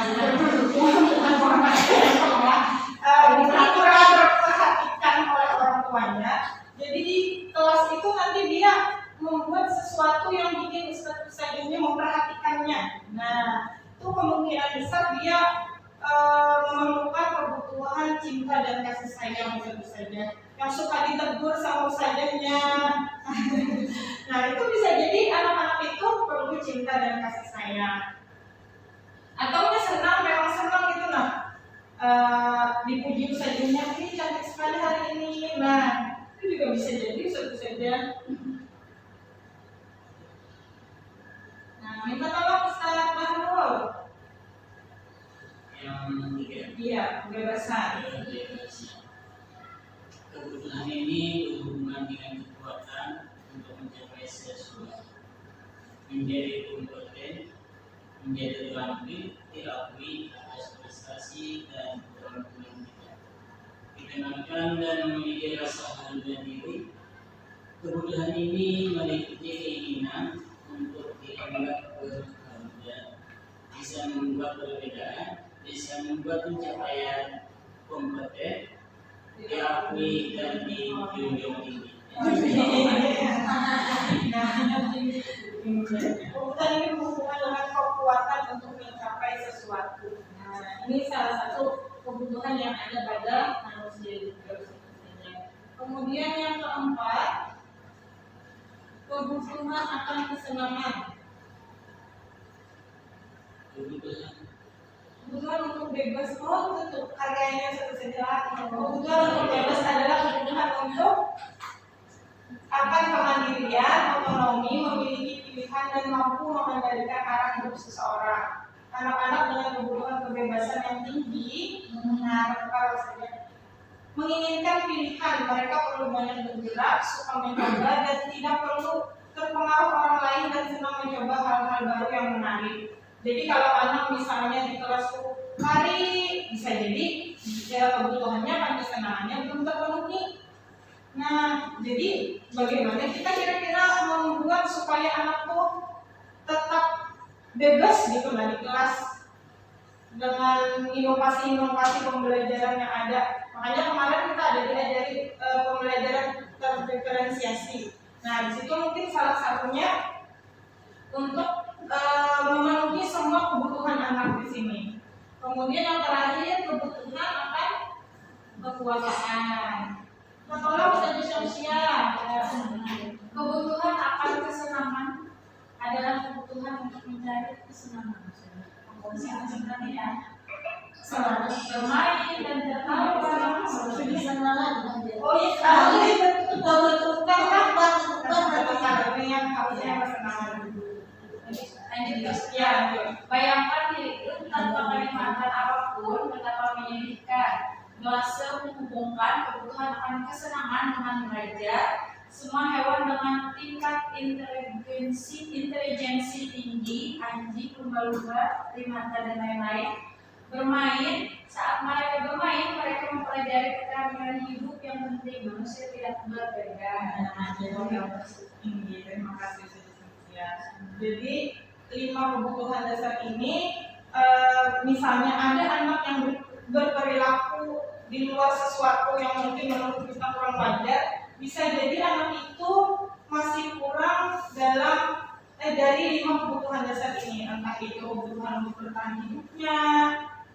berperhatikan oleh orang tuanya. Jadi di kelas itu nanti dia membuat sesuatu yang bikin ustaz-ustaznya memperhatikannya. Nah, itu kemungkinan besar dia memerlukan kebutuhan cinta dan kasih sayang ustaznya yang suka ditegur sama ustaznya. Nah, itu bisa jadi anak-anak itu perlu cinta dan kasih sayang. Atau dia senang, memang senang gitu nah, dipuji ustaznya, ini cantik sekali hari ini. Nah, itu juga bisa jadi ustaznya. Nah, minta tolong Ustaz Bahrul. Yang ketiga, Iya, kebebasan. kebutuhan ini berhubungan dengan kekuatan, menjadi kompeten, menjadi terampil, diakui atas prestasi dan kemampuan kita. Dikenalkan dan memiliki rasa harga diri. Kebutuhan ini meliputi keinginan untuk dianggap berharga, bisa membuat perbedaan, bisa membuat pencapaian kompeten, diakui dan dijunjung tinggi. Kebutuhan ini berhubungan dengan kekuatan untuk mencapai sesuatu. Nah, ini salah satu kebutuhan yang ada pada manusia juga. Kemudian yang keempat, kebutuhan akan kesenangan. Kebutuhan untuk bebas, untuk harganya satu saja. Kebutuhan untuk bebas adalah kebutuhan untuk akan kemandirian, otonomi, memiliki pilihan dan mampu mengendalikan arah hidup seseorang. Anak-anak dengan kebutuhan kebebasan yang tinggi, kalau saja menginginkan pilihan, mereka perlu banyak bergerak, suka mencoba dan tidak perlu terpengaruh orang lain dan senang mencoba hal-hal baru yang menarik. Jadi kalau anak misalnya di kelas lari, bisa jadi kebutuhannya dan kesenangannya belum terpenuhi. Nah, jadi bagaimana kita kira-kira membuat supaya anak tuh tetap bebas gitu di kelas dengan inovasi-inovasi pembelajaran yang ada. Makanya kemarin kita ada diajari pembelajaran terdiferensiasi. Nah, di situ mungkin salah satunya untuk memenuhi semua kebutuhan anak di sini. Kemudian yang terakhir kebutuhan akan kekuasaan. Tolong sosial. Kebutuhan akan kesenangan adalah kebutuhan untuk mencari kesenangan. Sebenarnya selalu bermain dan tertawa, kesenangan. Oh iya, betul. Kan yang harusnya kesenangan. Lanjut ya. Bayangkan diri itu tanpa kenikmatan apapun, betapa menyedihkan. Blase menghubungkan kebutuhan akan kesenangan dengan belajar. Semua hewan dengan tingkat intelijensi tinggi, anjing, lumba-lumba, primata dan lain-lain, bermain. Saat mereka bermain, mereka mempelajari keterampilan hidup yang penting. Manusia tidak berbeda. Terima kasih. Jadi 5 kebutuhan dasar ini, misalnya ada anak yang berperilaku di luar sesuatu yang mungkin menurut kita kurang wajar, bisa jadi anak itu masih kurang dalam dari 5 kebutuhan dasar ini, entah itu kebutuhan untuk bertahan hidupnya,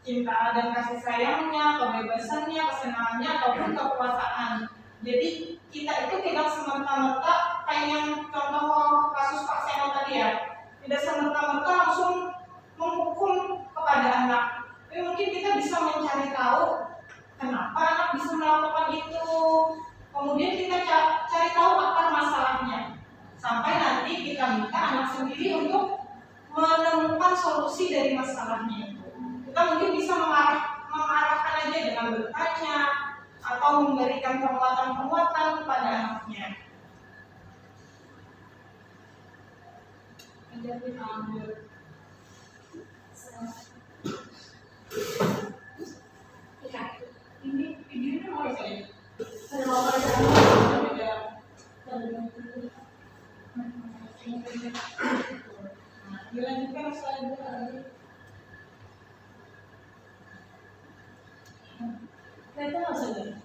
cinta dan kasih sayangnya, kebebasannya, kesenangannya, ataupun kekuasaan. Jadi kita itu tidak semerta-merta kayak yang contoh kasus Pak Seno tadi ya, tidak semerta-merta langsung menghukum kepada anak. Tapi mungkin kita bisa mencari tahu kenapa anak bisa melakukan itu. Kemudian kita cari tahu akar masalahnya. Sampai nanti kita minta anak sendiri untuk menemukan solusi dari masalahnya itu. Kita mungkin bisa mengarahkan aja dengan bertanya atau memberikan penguatan-penguatan kepada anaknya. Ini videonya mau saya. Saya mau dilanjutkan slide lagi. Kita langsung saja.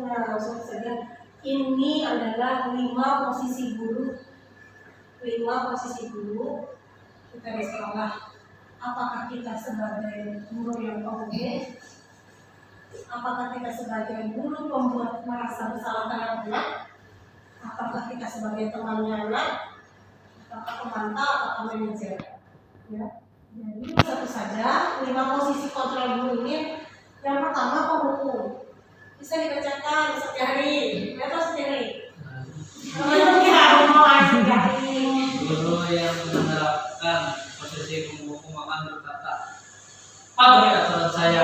Nah, langsung saja. Ini adalah 5 posisi guru. 5 posisi guru kita di sekolah. Apakah kita sebagai guru yang oke? Apakah kita sebagai guru pembuat merasa bersalah terhadap anak? Apakah kita sebagai temannya anak? Apakah pemantau atau manajer? Ya. Jadi satu saja 5 posisi kontrol guru ini. Yang pertama penghukum. Bisa dibacakan setiap hari. Atau setiap hari? Guru yang menerapkan posisi penghukum akan berkata, "Patuhi aturan saya."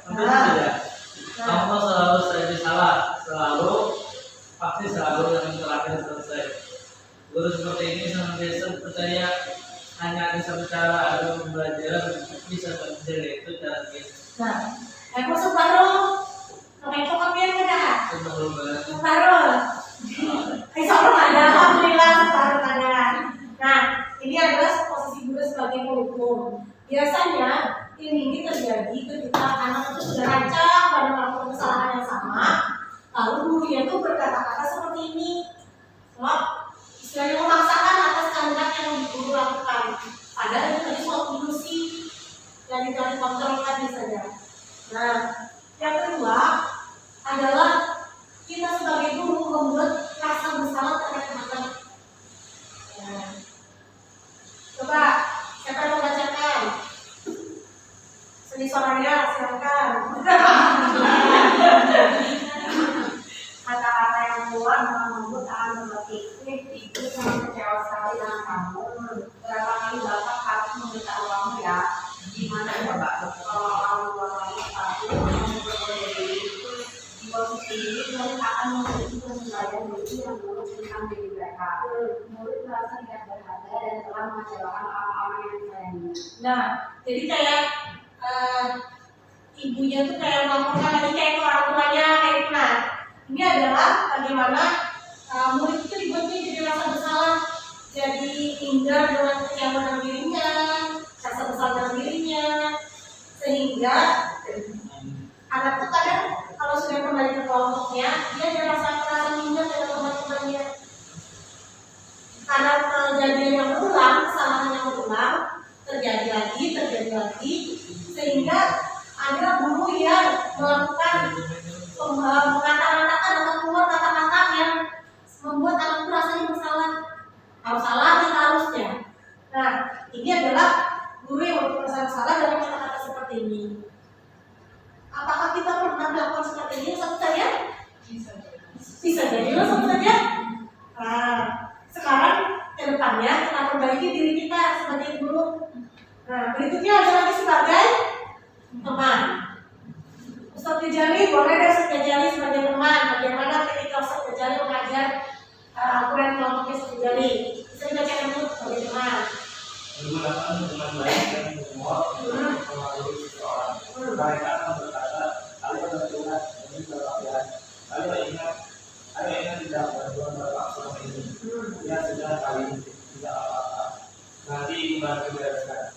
Tentu tidak. Kamu selalu saja salah, selalu pasti selalu yang terakhir cara ada pembelajaran bisa belajar itu cara dia Nah, aku separuh, pakai kopian ada, separuh banget. separuh. Separuh ada, alhamdulillah separuh ada. Nah, ini adalah posisi guru sebagai penghukum. Biasanya ini terjadi ketika anak itu sudah rancang pada melakukan kesalahan yang sama, lalu gurunya itu berkata-kata seperti ini, istilahnya memaksakan atas kehendak yang guru lakukan. Padahal itu tadi suatu ilusi yang tidak dikontrolkan saja. Nah, yang kedua adalah kita sebagai guru membuat rasa bersalah terhadap anak. Nah, coba siapa yang membacakan? Seni suaranya silakan. Kata-kata yang keluar membuat akan berarti itu sangat kecewa sekali dengan kamu. Berapa kali bapak harus memberitahu kamu ya? Gimana ya Pak? Kalau orang tua kamu satu kamu berkode itu di posisi ini mereka akan memiliki penilaian diri yang buruk tentang diri mereka. Murid merasa tidak berharga dan telah mengecewakan orang-orang yang disayangnya. Nah, jadi kayak ibunya tuh kayak melaporkan lagi kayak ke orang tuanya kayak gitu. Nah, ini adalah bagaimana murid itu dibuatnya jadi rasa bersalah, jadi minder dengan kenyamanan dirinya, rasa bersalah dengan dirinya, sehingga anak itu kadang kalau sudah kembali ke kelompoknya dia ada rasa minder dengan teman-temannya karena kejadian yang berulang, kesalahan yang berulang terjadi lagi, sehingga ada guru yang melakukan mengata-ngatakan atau keluar kata-kata yang membuat anak itu rasanya bersalah. Kalau salah kita harusnya. Nah, ini adalah guru yang merasa bersalah dengan kata-kata seperti ini. Apakah kita pernah melakukan seperti ini? Satu saja? Bisa jadi langsung saja. Nah, sekarang ke depannya kita perbaiki diri kita sebagai guru. Nah, berikutnya ada lagi sebagai teman. Ustadz Tijani, boleh deh Ustadz Tijani sebagai teman. Bagaimana ketika Ustadz Tijani mengajar Al-Quran kelompoknya Ustadz Tijani? Bisa dibacakan dulu sebagai teman. Menggunakan hubungan baik dan humor untuk mempengaruhi seseorang. Mereka akan berkata, ayo berdoa ini berapa ayo ingat tidak berdoa berapa selama ini. Ya sudah kali ini tidak apa-apa. Nanti bantu bereskan.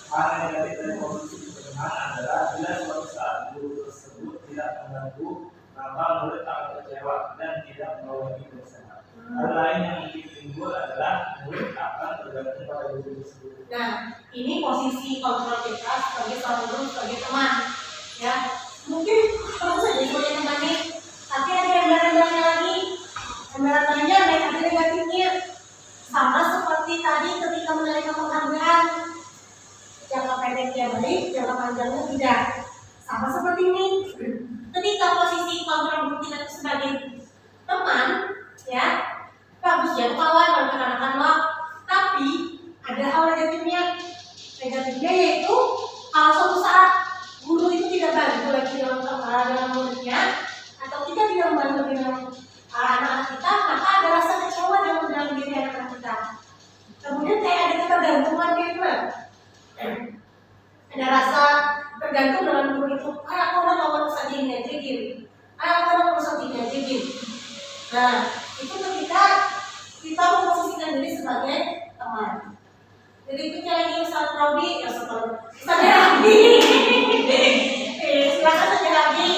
Hal yang negatif dari posisi berteman adalah bila suatu saat guru tersebut tidak mengganggu, maka murid akan kecewa dan tidak mau lagi bersama. Hal lain yang mungkin timbul adalah murid akan tergantung pada guru tersebut. Nah, ini posisi kontrol kita sebagai seorang guru, sebagai teman, ya. Mungkin kamu saja sebagai temannya, tapi ada yang barang-barangnya lagi. Barang-barangnya ada negatifnya. Sama seperti tadi ketika menerima penghargaan, jangka pendeknya baik, jangka panjangnya tidak. Sama seperti ini. Ketika posisi kontrol guru kita sebagai teman, ya, bagus ya, kawan, anak-anak, tapi ada hal negatifnya. Negatifnya yaitu kalau suatu saat guru itu tidak bantu lagi dengan muridnya, atau kita tidak membantu dengan anak-anak kita, maka ada rasa kecewa dalam diri anak-anak kita. Kemudian kayak ada ketergantungan gitu. Ada rasa tergantung dengan guru itu. Aku orang mau saja ini aja gini. Aku orang mau saja ini aja gini. Nah, itu ketika kita memposisikan diri sebagai teman. Jadi itu lagi Ustaz Raudi, Ustaz Raudi. Silakan Ustaz Raudi.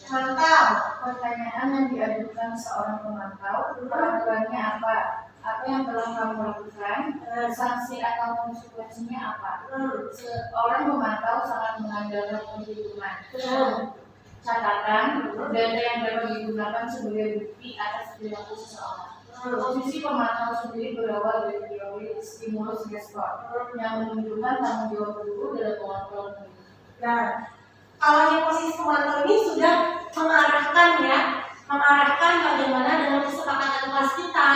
Mantap. Pertanyaan yang diajukan seorang pemantau, peraturannya apa? Apa yang telah kamu lakukan? Sanksi atau konsekuensinya apa? Seorang pemantau sangat mengandalkan penghitungan. Catatan, data yang dapat digunakan sebagai bukti atas perilaku seseorang. Posisi pemantau sendiri berawal dari teori stimulus respon yang menunjukkan tanggung jawab guru dalam mengontrol murid. Nah, kalau yang posisi pemantau ini sudah mengarahkan bagaimana dalam kesepakatan kelas kita,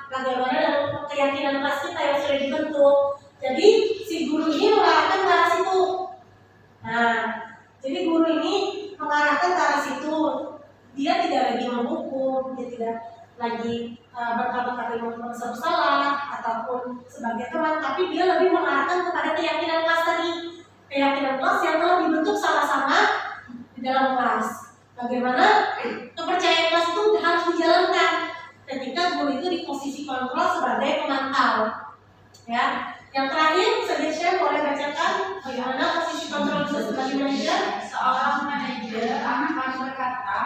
bagaimana dalam keyakinan kelas kita yang sudah dibentuk. Jadi si guru ini mengarahkan ke arah situ. Nah, jadi guru ini mengarahkan ke arah situ. Dia tidak lagi menghukum, dia tidak lagi berkata-kata yang merasa bersalah ataupun sebagai teman, tapi dia lebih mengarahkan kepada keyakinan kelas tadi, keyakinan kelas yang telah dibentuk sama-sama di dalam kelas. Bagaimana kepercayaan kelas itu harus dijalankan ketika guru itu di posisi kontrol sebagai pemantau. Ya, yang terakhir saya boleh bacakan bagaimana posisi kontrol itu sebagai manajer. Seorang manajer akan berkata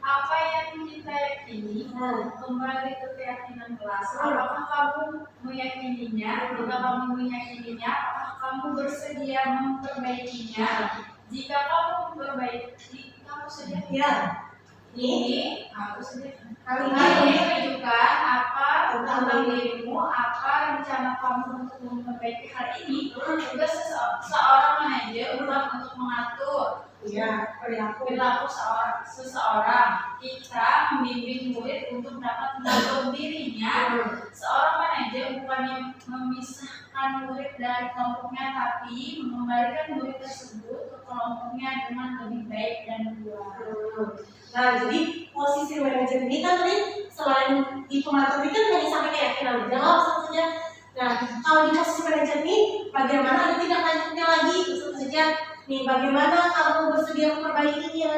apa yang kita yakini kembali ke keyakinan kelas. Apakah kamu meyakininya? Jika kamu meyakininya, apakah kamu bersedia memperbaikinya? Jika kamu memperbaiki, kamu sedia. Ya, Ini aku sedia. kali Ini ini menunjukkan apa tentang dirimu, apa rencana kamu untuk memperbaiki hal ini. Juga seorang manajer berhak untuk mengatur ya perilaku. perilaku seseorang. Kita membimbing murid untuk dapat mengatur dirinya. Seorang manajer bukannya memisahkan murid dari kelompoknya, tapi mengembalikan murid tersebut ke kelompoknya dengan lebih baik dan kuat. Nah, jadi posisi manajer ini kan tadi selain di pemantau ini kan hanya sampai keyakinan jawab saja. Nah, kalau di posisi manajer ini bagaimana ada tindak lanjutnya lagi? Tentu saja nih, bagaimana kamu bersedia memperbaikinya?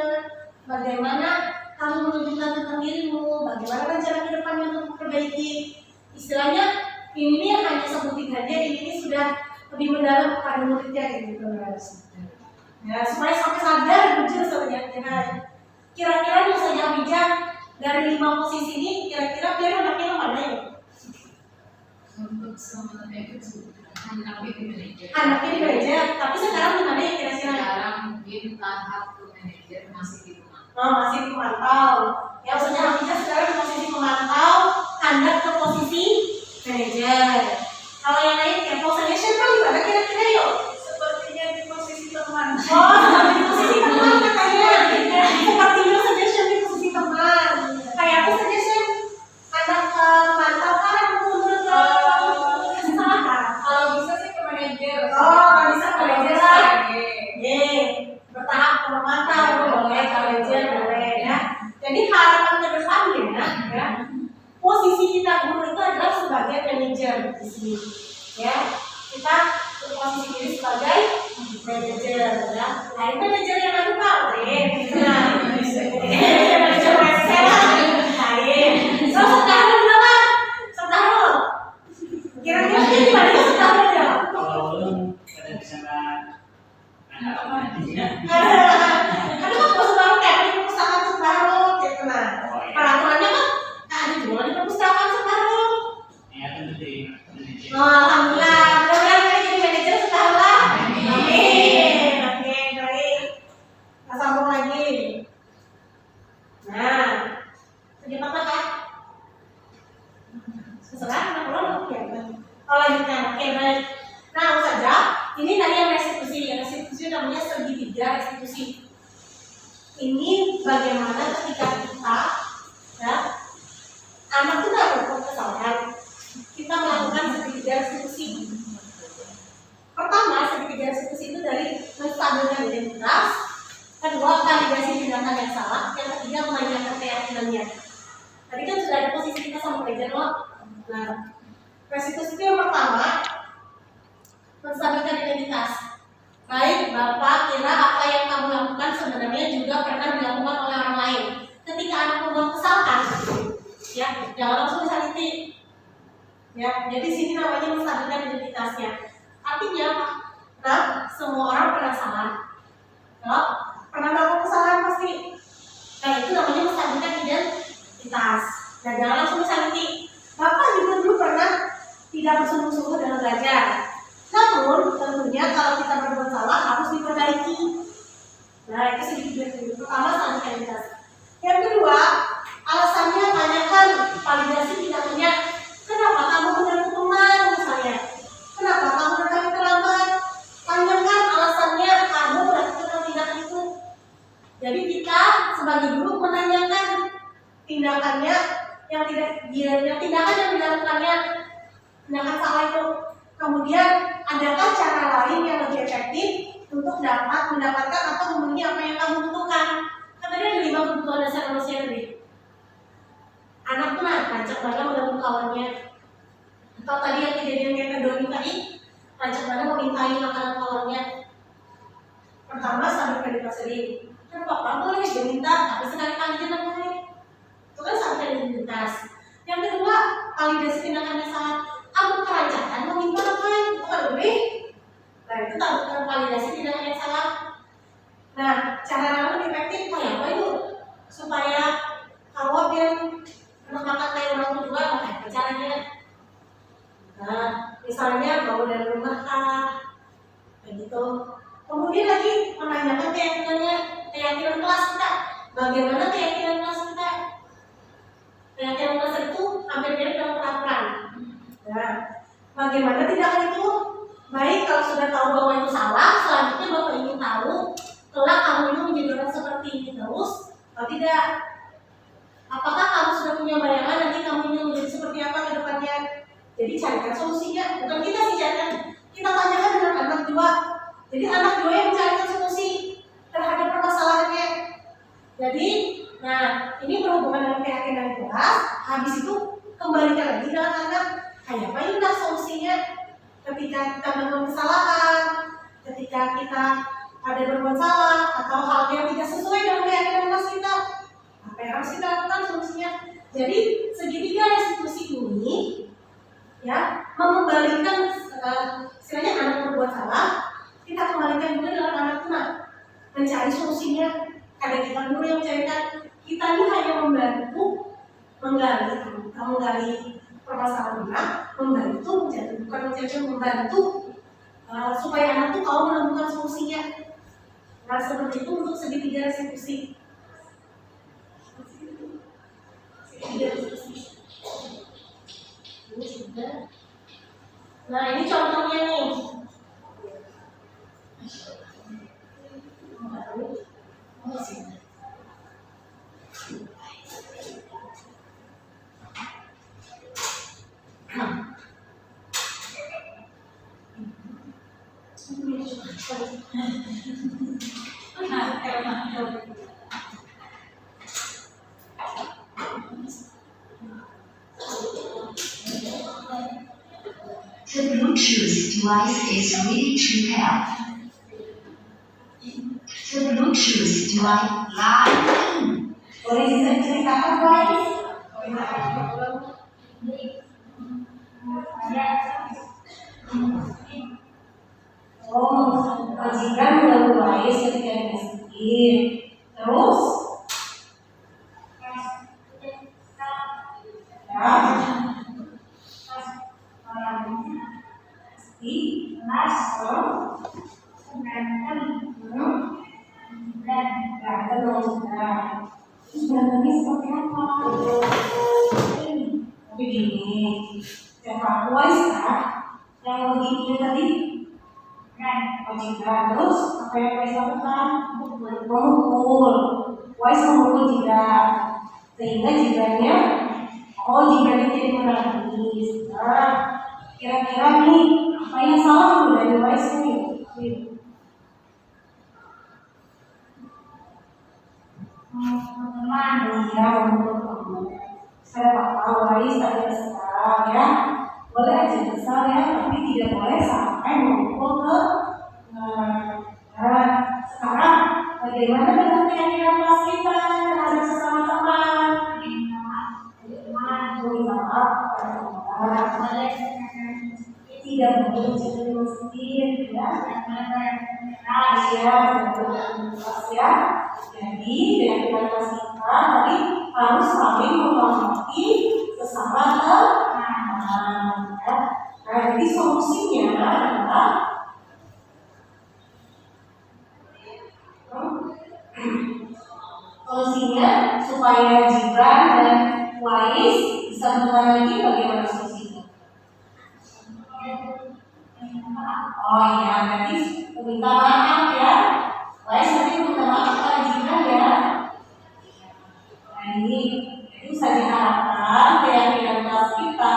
Bagaimana kamu menunjukkan tentang dirimu? Bagaimana rencana ke depannya untuk memperbaiki? Istilahnya ini hanya sebutin aja, ini sudah lebih mendalam kepada muridnya gitu guys. Ya, supaya sampai sadar jujur saja. Kira-kira yang saya bijak dari 5 posisi ini, kira-kira dia anaknya mana ya? Untuk semuanya itu anaknya di manajer. Anaknya di manajer, tapi sekarang di mana ya kira-kira? Sekarang mungkin tahap ke manajer masih di rumah. Oh, masih pemantau. Ya, maksudnya Hafizah sekarang di posisi pemantau, Anda ke posisi manajer. Kalau yang lain kayak posisinya siapa di mana kira-kira yuk? Sepertinya di posisi teman. Oh, seperti di posisi teman katanya. Sepertinya suggestion di posisi teman. Kayak aku suggestion anak pemantau kan menurut kesalahan. Kalau bisa sih ke manajer. Oh, bisa ke manajer lah. Oke. Bertahap ke pemantau boleh, ke manajer boleh ya. Jadi harapan ke depannya ya, posisi kita guru itu adalah sebagai manajer di sini. Ya, kita posisi diri sebagai manajer ya. Nah, ini manajer yang mana Pak? Nah, manajer Excel lain. So, setahun berapa? Setahun. Kira-kira di mana setahun ya? Kalau belum ada di sana anak-anaknya. Kan kalau setahun kayak di perpustakaan setahun gitu nah. Peraturannya kan ada juga di perpustakaan setahun. Ya tentu di Oh, alhamdulillah, mudah-mudahan kita jadi manajer setahun lah. Amin. Oke, baik. Kita sambung lagi. Nah, sudah apa kak? Seserah, belum ya. Oh, lanjutnya, oke baik. Nah, saja ini tadi yang restitusi namanya segitiga restitusi. Ini bagaimana ketika kita, ya, anak kita melakukan kesalahan, kita melakukan segitiga restitusi. Pertama, segitiga restitusi itu dari menstabilkan identitas, kedua validasi tindakan yang salah, yang ketiga menanyakan keyakinannya. Tadi kan sudah ada posisi kita sama manajer loh. Nah, restitusi itu yang pertama, menstabilkan identitas. Baik, Bapak kira apa yang kamu lakukan sebenarnya juga pernah dilakukan oleh orang lain. Ketika anak membuat kesalahan, ya, jangan langsung disaliti. Ya, jadi sini namanya menstabilkan identitasnya. Artinya, nah, semua orang pernah salah. Kalau pernah melakukan kesalahan pasti. Nah, itu namanya menstabilkan identitas. Nah, jangan langsung disaliti. Bapak juga dulu pernah tidak bersungguh-sungguh dalam belajar. Namun, tentunya kalau kita berbuat salah harus diperbaiki. Nah, itu sedikit pertama stabilitas. Yang kedua, alasannya tanyakan validasi tindakannya. Kenapa kamu mengganggu teman misalnya? Kenapa kamu datang terlambat? Tanyakan alasannya kamu melakukan tindakan itu. Jadi kita sebagai guru menanyakan tindakannya yang tindakan yang dilakukannya, tindakan salah itu. Kemudian adakah cara lain yang lebih efektif untuk dapat mendapatkan atau memenuhi apa yang kamu butuhkan? Kan tadi ada 5 kebutuhan dasar manusia tadi. Anak tuh Nah, rancak mana mengganggu kawannya? Atau tadi yang kejadian kayak Doni tadi, rancak mana memintai makanan kawannya? Pertama, sambil meditasi diri. Kan Bapak boleh diminta, tapi sekali-kali jangan boleh. Itu kan sampai identitas. Yang kedua, validasi tindakannya saat kamu kerancakan meminta makan, itu kan boleh. Nah, itu tahu validasi tindakan yang salah. Nah, cara yang efektif kayak apa itu? Supaya kalau dia makan kayak orang tua, apa caranya? Nah, misalnya bawa dari rumah kayak gitu. Kemudian lagi menanyakan keyakinan kelas kita. Bagaimana keyakinan kelas kita? Keyakinan kelas itu hampir mirip dengan peraturan. Nah, bagaimana tindakan itu? Baik, kalau sudah tahu bahwa itu salah, selanjutnya Bapak ingin tahu kelak kamu itu menjadi orang seperti ini terus atau tidak? Apakah kamu sudah punya bayangan nanti kamu ingin menjadi seperti apa ke depannya? Jadi carikan solusinya, bukan kita sih carikan. Kita tanyakan dengan anak juga. Jadi anak juga yang mencarikan solusi terhadap permasalahannya. Jadi, nah ini berhubungan dengan keyakinan kelas. Habis itu kembalikan lagi dengan anak. Kayak apa ini solusinya? Ketika kita melakukan kesalahan, ketika kita ada berbuat salah atau hal yang tidak sesuai dengan keyakinan kelas kita, apa yang harus kita lakukan solusinya? Jadi segitiga restitusi ini ya mengembalikan istilahnya anak berbuat salah, kita kembalikan juga dengan anak tuna mencari solusinya. Ada kita dulu yang mencarikan, kita ini hanya membantu menggali permasalahan, membantu bukan mencari, membantu supaya anak tuh tahu menemukan solusinya. Nah seperti itu untuk segitiga restitusi. Nah ini contohnya nih. The Bluetooth device is ready to pair. The Bluetooth device live. Boleh diceritakan guys? Oh, majikan mengganggu Wais ketika miskin. Terus? Ya. Berantemnya seperti apa? Begini, siapa Wais kan? Yang begini tadi majikan. Terus apa yang Wais lakukan? Memukul. Wais memukul jidat sehingga jidadnya jidadnya jadi menangis. Nah, kira-kira nih apa yang salah dari Wais ini? Teman ya memukul kamu. Saya tahu Wais tadi kesal ya, boleh aja kesal ya, tapi tidak boleh sampai memukul ke. Nah, sekarang bagaimana dengan keyakinan kelas kita terhadap sesama teman? Minta maaf pada teman. Tidak boleh jadi miskin ya. Ya. Jadi keyakinan kelas kita tadi harus saling menghormati sesama teman. Ya. Nah, jadi solusinya adalah supaya Gibran dan Wais bisa berteman lagi, bagaimana solusinya? Oh iya, nanti minta maaf ya. Wais nanti minta maaf kepada Gibran ya. Nah ini itu saya harapkan keyakinan kelas kita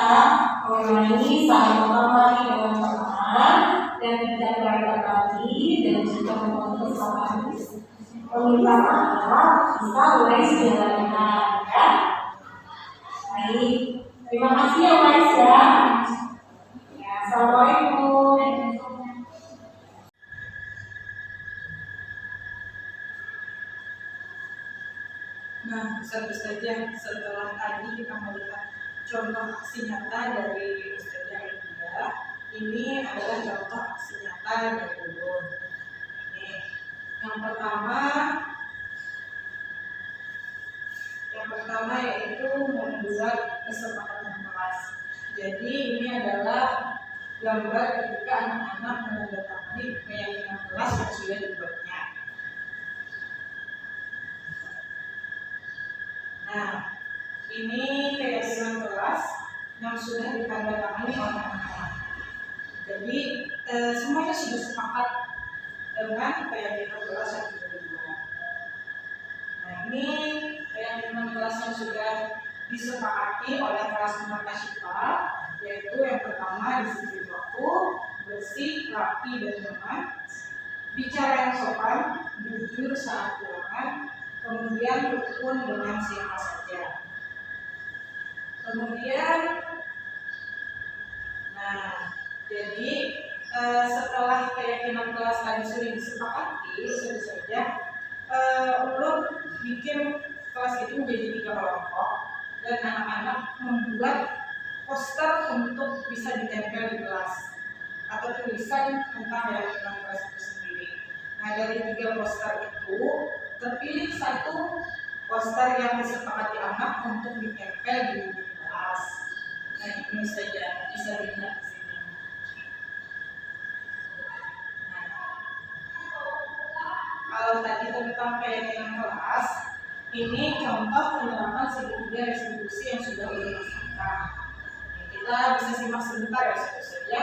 mengenai saling menghormati dengan teman dan tidak beragam lagi dan juga membantu kesalahan meminta maaf bisa mulai dijalankan ya. Baik, terima kasih ya guys ya. Assalamualaikum. Nah, Ustazah, setelah tadi kita melihat contoh aksi nyata dari Ustazah Elia, ini adalah contoh aksi nyata dari Ulun. Nih, yang pertama yaitu membuat kesepakatan kelas. Jadi ini adalah gambar ketika anak-anak menandatangani keyakinan kelas yang sudah dibuatnya. Nah, ini keyakinan kelas yang sudah ditandatangani oleh anak-anak. Jadi semuanya sudah sepakat dengan keyakinan kelas yang sudah dibuat. Nah, ini keyakinan kelas yang sudah disepakati oleh kelas Mukasyifah, yaitu yang pertama disiplin waktu, bersih, rapi dan nyaman, bicara yang sopan, jujur saat ulangan, kemudian rukun dengan siapa saja. Kemudian, nah, jadi setelah keyakinan kelas tadi sudah disepakati, sudah saja Ulun bikin kelas itu menjadi 3 kelompok dan anak-anak membuat poster untuk bisa ditempel di kelas atau tulisan tentang keyakinan kelas itu sendiri. Nah, dari 3 poster itu terpilih 1 poster yang disepakati anak untuk ditempel di kelas. Nah, ini saja bisa dilihat di sini. Nah, kalau tadi tentang keyakinan kelas, ini contoh penerapan segitiga restitusi yang sudah dilaksanakan. Kita bisa simak sebentar ya, saja.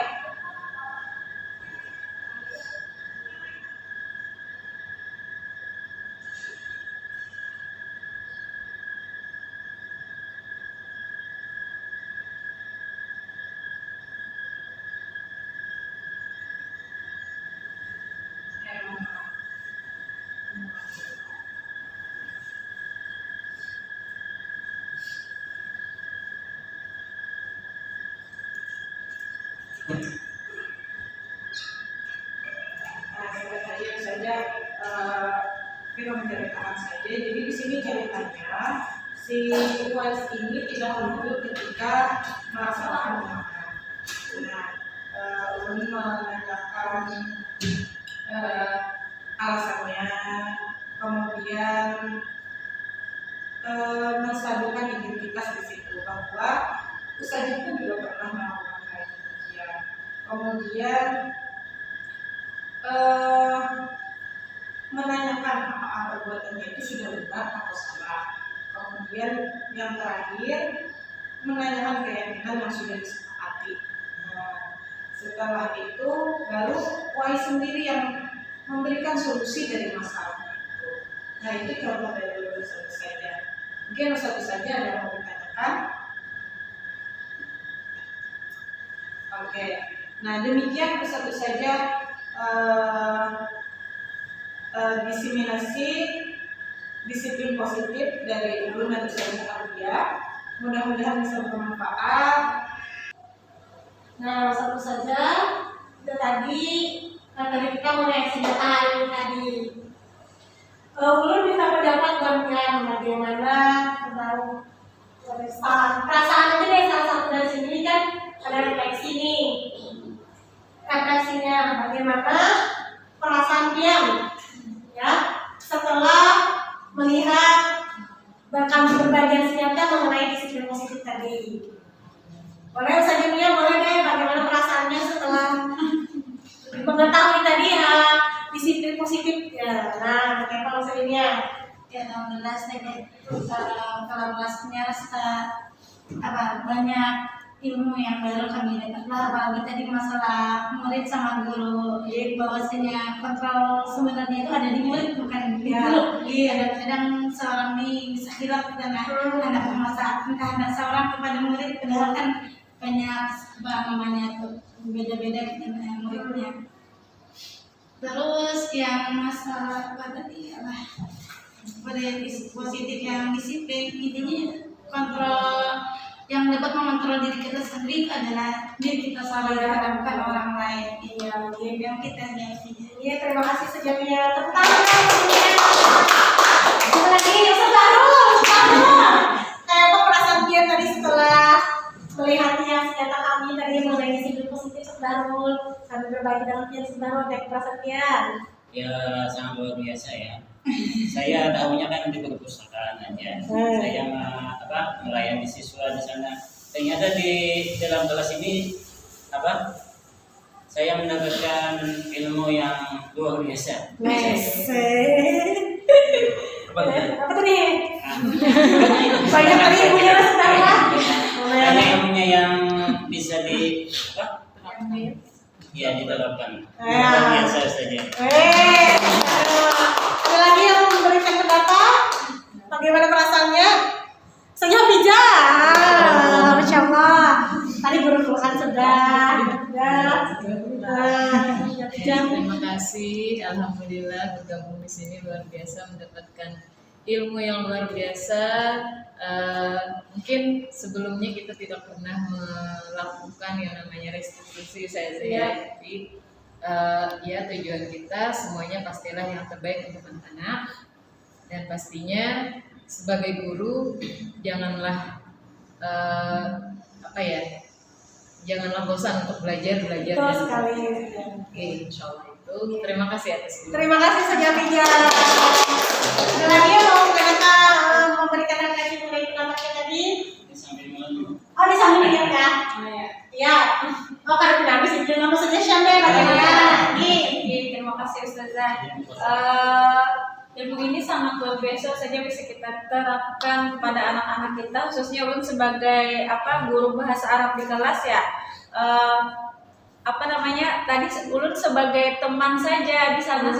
Kita menceritakan saja. Jadi di sini ceritanya si Uwais ini tidak muncul ketika melaksanakan undangan. Nah, Ulun menanyakan alasannya, kemudian menstabilkan identitas di situ bahwa Ustazah itu juga pernah melakukan hal demikian. Kemudian menanyakan apakah perbuatannya itu sudah benar atau salah. Kemudian yang terakhir menanyakan keyakinan yang sudah disepakati. Nah, setelah itu baru Uwais sendiri yang memberikan solusi dari masalahnya itu. Nah, itu contoh dari Ustazah saja. Mungkin Ustazah saja ada yang mau ditanyakan. Oke. Nah, demikian Ustazah saja diseminasi disiplin positif dari Ulun dan Ustazah Ardia. Mudah-mudahan bisa bermanfaat. Nah, satu saja itu tadi kita mulai senjata ini tadi. Ulun bisa mendapat gambaran bagaimana tentang perasaan aja deh, salah satu dari sini kan ada refleksi nih. Refleksinya bagaimana perasaan diam ya setelah melihat berbagai senjata mengenai disiplin positif tadi. Boleh Ustazah Mia, boleh deh bagaimana perasaannya setelah mengetahui tadi disiplin positif ya. Nah, bagaimana Ustazah Mia? Ya, alhamdulillah saya kalau kelasnya rasa banyak ilmu yang baru kami dapatlah, apalagi tadi masalah murid sama guru, bahwasanya kontrol sebenarnya itu ada di murid bukan di guru. Kadang-kadang seorang ini bisa hilaf dengan anak anak seorang kepada murid, padahal kan banyak namanya tuh beda-beda dengan muridnya. Terus yang masalah apa tadi pada positif yang disiplin, intinya kontrol yang dapat mengontrol diri kita sendiri adalah diri kita sendiri, bukan orang lain. Iya, Yang kita lihat. iya, terima kasih sejatinya. Tepuk tangan tentunya. Satu lagi, Saudara. Kayak apa perasaan dia tadi setelah melihatnya senjata kami tadi mengenai sisi positif Saudara. Kami berbagi dengan Pian Saudara dan perasaan Pian. Ya sangat luar biasa ya. Saya tahunya kan di perpustakaan aja. Saya melayani siswa di sana. Ternyata di dalam kelas ini saya mendapatkan ilmu yang luar biasa. Apa Apa nih? Banyak tadi punya Saudara. Karena ilmunya yang bisa diterapkan. Luar biasa saja. Ada lagi yang memberikan pendapat? Bagaimana perasaannya? Saya bija. Masya Allah. Tadi berurusan sudah. Terima kasih, alhamdulillah bergabung di sini luar biasa, mendapatkan ilmu yang luar biasa. Mungkin sebelumnya kita tidak pernah melakukan yang namanya restitusi tapi ya tujuan kita semuanya pastilah yang terbaik untuk anak-anak, dan pastinya sebagai guru janganlah janganlah bosan untuk belajar. Betul sekali. Oke, insya Allah itu. Terima kasih atas itu. Terima kasih sejatinya. Ada lagi yang mau memberikan reaksi mengenai pendapatnya tadi? Oh, di samping ya, Kak? Iya. Oh, karena udah habis itu nama saja Syambe bagaimana? Terima kasih Ustazah. Ilmu ini sangat luar biasa saja bisa kita terapkan kepada anak-anak kita, khususnya Ulun sebagai guru bahasa Arab di kelas ya. Tadi Ulun sebagai teman saja di sana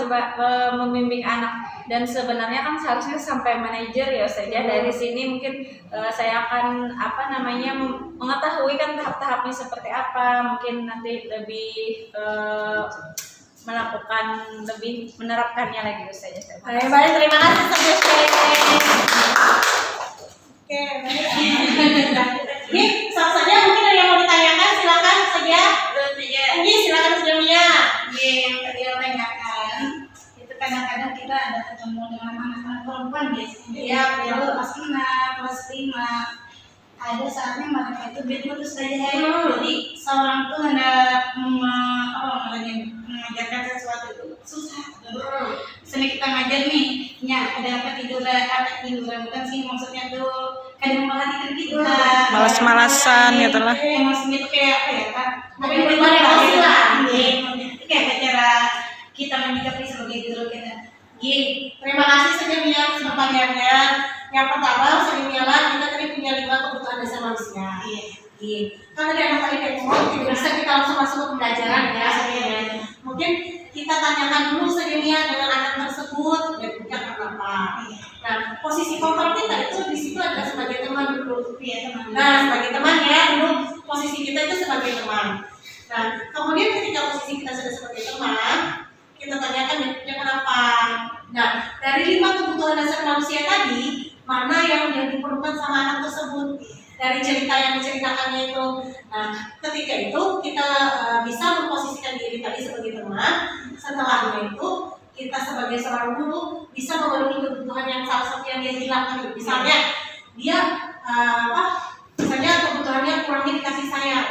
membimbing anak, dan sebenarnya kan seharusnya sampai manajer ya saja. Dari sini mungkin saya akan mengetahui kan tahap-tahapnya seperti apa, mungkin nanti lebih menerapkannya lagi saja. Baik, terima kasih Oke, ini saja mungkin ada yang mau ditanyakan, silakan saja. Ini silakan Sudah. Yang tadi yang tanyakan, itu kadang-kadang kita ada ketemu dengan anak-anak perempuan biasanya. Iya, Kelas 6, kelas 5. Ada saatnya mereka itu putus saja. Jadi seorang tuh hendak mengajarkan sesuatu itu susah. Misalnya kita ngajar nih, ada apa tiduran, bukan sih maksudnya tuh kadang memperhatikan kita. Malas-malasan gitu lah. Emosinya tuh kayak apa ya Kak? Tapi emosi lah. Itu kayak cara kita menyikapi sebagai guru kita. Terima kasih sebelumnya pertanyaannya. Yang pertama, sebelumnya kita tadi punya 5 kebutuhan dasar manusia. Karena dari anak tadi tidak bisa kita langsung masuk ke pembelajaran ya. Mungkin kita tanyakan dulu sebelumnya dengan anak tersebut dan punya apa. Nah, posisi komfort kita itu di situ adalah sebagai teman dulu. Nah, sebagai teman ya, dulu posisi kita itu sebagai teman. Nah, kemudian ketika posisi kita sudah sebagai teman, kita tanyakan dia kenapa. Nah, dari 5 kebutuhan dasar manusia tadi, mana yang diperlukan sama anak tersebut dari cerita yang diceritakannya itu. Nah, ketika itu kita bisa memposisikan diri tadi sebagai teman. Setelahnya itu kita sebagai seorang guru bisa memenuhi kebutuhan yang salah satu yang dia bilang tadi. Misalnya dia misalnya kebutuhannya kurangnya dikasih sayang,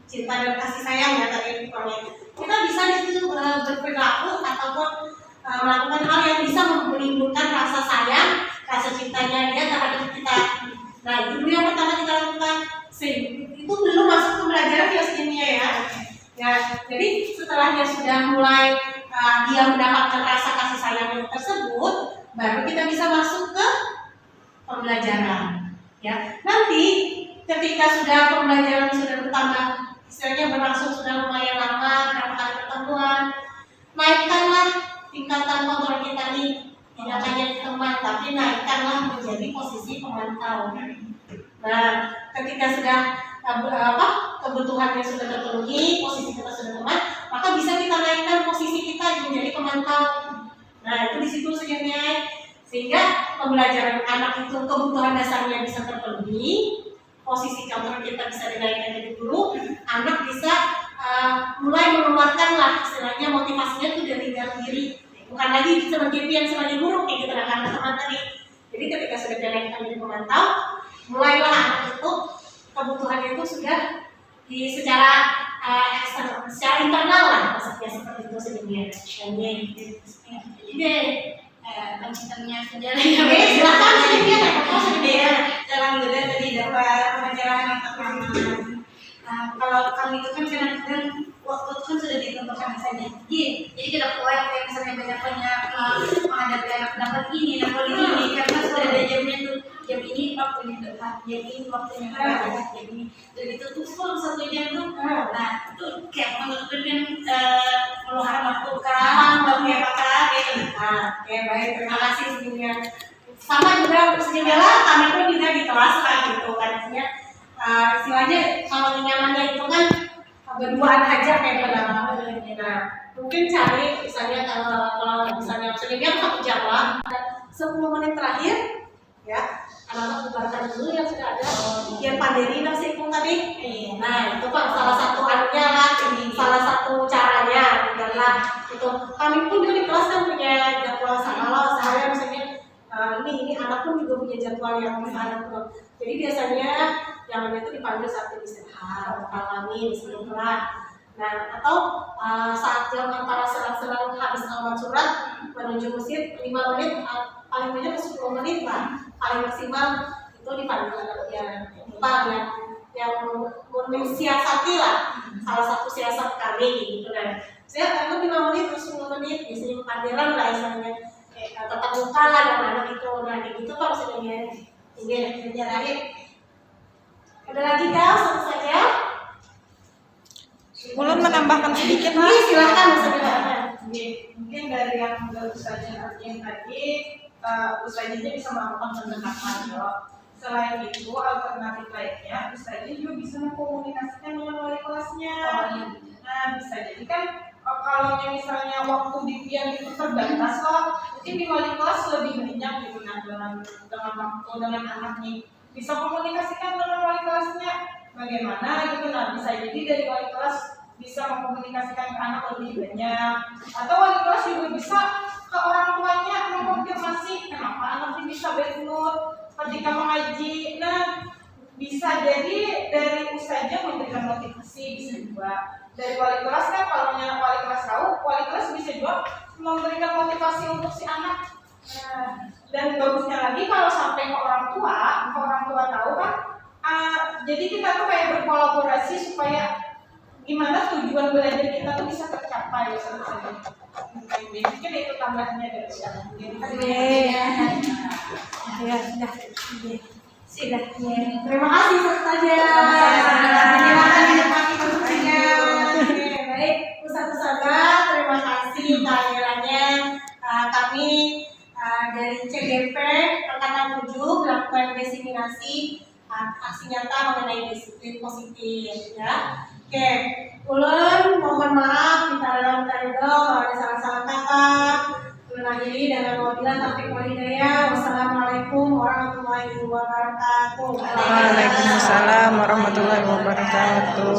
cinta dan kasih sayang ya tadi kurangnya. Kita bisa di situ berperilaku ataupun melakukan hal yang bisa menimbulkan rasa sayang, rasa cintanya dia terhadap kita. Nah, itu dulu yang pertama kita lakukan. Itu belum masuk ke pembelajaran biasanya ya. Jadi setelah dia sudah mulai dia mendapatkan rasa kasih sayang tersebut, baru kita bisa masuk ke pembelajaran. Ya, nanti ketika sudah pembelajaran sudah bertambah, istilahnya berlangsung sudah lumayan lama, berapa kali pertemuan, naikkanlah tingkatan kontrol kita nih. Tidak hanya teman, tapi naikkanlah menjadi posisi pemantau. Nah, ketika sudah kebutuhannya sudah terpenuhi, posisi kita sudah teman, maka bisa kita naikkan posisi kita menjadi pemantau. Nah, itu di situ sebenarnya, sehingga pembelajaran anak itu kebutuhan dasarnya bisa terpenuhi, posisi contoh kita bisa dinaikkan jadi guru, anak bisa mulai mengeluarkan lah istilahnya motivasinya itu dari dalam diri, bukan lagi sebagai pian sebagai guru kayak gitu kan teman tadi. Jadi ketika sudah dinaikkan jadi pemantau, mulailah anak itu kebutuhannya itu sudah di secara eksternal, secara internal lah maksudnya seperti itu sedemikian. Jadi lanjutannya saja. Oke, silakan sedemikian apa sedemikian. Dalam juga tadi dapat pelajaran yang pertama. Nah, kalau kami itu kan kadang-kadang waktu itu kan sudah ditentukan saja. Jadi tidak boleh kayak misalnya banyak-banyak menghadapi anak dapat ini, dapat ini, karena sudah ada jamnya tuh. Jam ini waktunya dekat, jam ini waktunya dekat, jam ini. Dan itu tuh full 1 jam tuh. Nah, itu kayak menentukan meluangkan waktu kan, waktu ya Pak gitu. Oke, baik, terima kasih sebelumnya. Sama juga Bella, kami pun juga di kelas kan gitu kan, istilahnya kalau nyamannya itu kan berduaan aja kayak pada. Nah, mungkin cari misalnya kalau misalnya sedikit 1 jam lah, 10 menit terakhir ya, anak-anak bubarkan dulu yang sudah ada, yang pandiri nasi itu tadi. Nah, itu kan salah satu anunya lah, salah satu caranya adalah itu. Kami pun juga di kelas kan punya jadwal sama loh, saya misalnya ini anak pun juga punya jadwal yang sana tuh. Jadi biasanya yang itu dipanggil saat istirahat, alami sebelumnya. Nah, atau saat jam antara serang-serang habis alamat surat menuju masjid 5 menit, paling banyak 10 menit lah, paling maksimal itu dipanggil yang mensiasati lah, salah satu siasat kami gitu kan. Saya anggap 5 menit atau 10 menit biasanya kehadiran lah misalnya tetap muka lah dengan anak itu. Nah, kayak gitu kalau misalnya ini terakhir. Ada lagi kau satu saja? Ulun menambahkan sedikit lah. Silakan misalnya. Mungkin dari yang Ustazah yang tadi, Ustazahnya bisa melakukan pendekatan ya. Selain itu, alternatif lainnya, Ustazah juga bisa mengkomunikasikan dengan wali kelasnya. Nah, bisa jadi kan kalau misalnya waktu dipian itu terbatas loh, mungkin di wali kelas lebih banyak gitu nah dengan waktu dengan anak nih bisa komunikasikan dengan wali kelasnya bagaimana gitu. Nah, bisa jadi dari wali kelas bisa mengkomunikasikan ke anak lebih banyak, atau wali kelas juga bisa ke orang tuanya mengkonfirmasi kenapa anaknya bisa bad mood ketika mengaji. Nah, bisa jadi dari ustazah memberikan motivasi, bisa juga dari wali kelas kan kalau wali kelas tahu, wali kelas bisa juga memberikan motivasi untuk si anak. Dan bagusnya lagi kalau sampai ke orang tua tahu kan, jadi kita tuh kayak berkolaborasi supaya gimana tujuan belajar kita tuh bisa tercapai misalnya. Mungkin itu tambahannya dari saya. Ya, sudah. Terima kasih Ustazah. Silakan dinikmati produknya. Baik, Ustazah, terima kasih kehadirannya. Kami dari CGP Angkatan 7 melakukan diseminasi aksi nyata mengenai disiplin positif ya. Oke, ulun mohon maaf kita dalam ridho ada salah-salah kata. Ulun akhiri dengan wabillahi taufiq wal hidayah. Wassalamualaikum warahmatullahi wabarakatuh. Waalaikumsalam warahmatullahi wabarakatuh.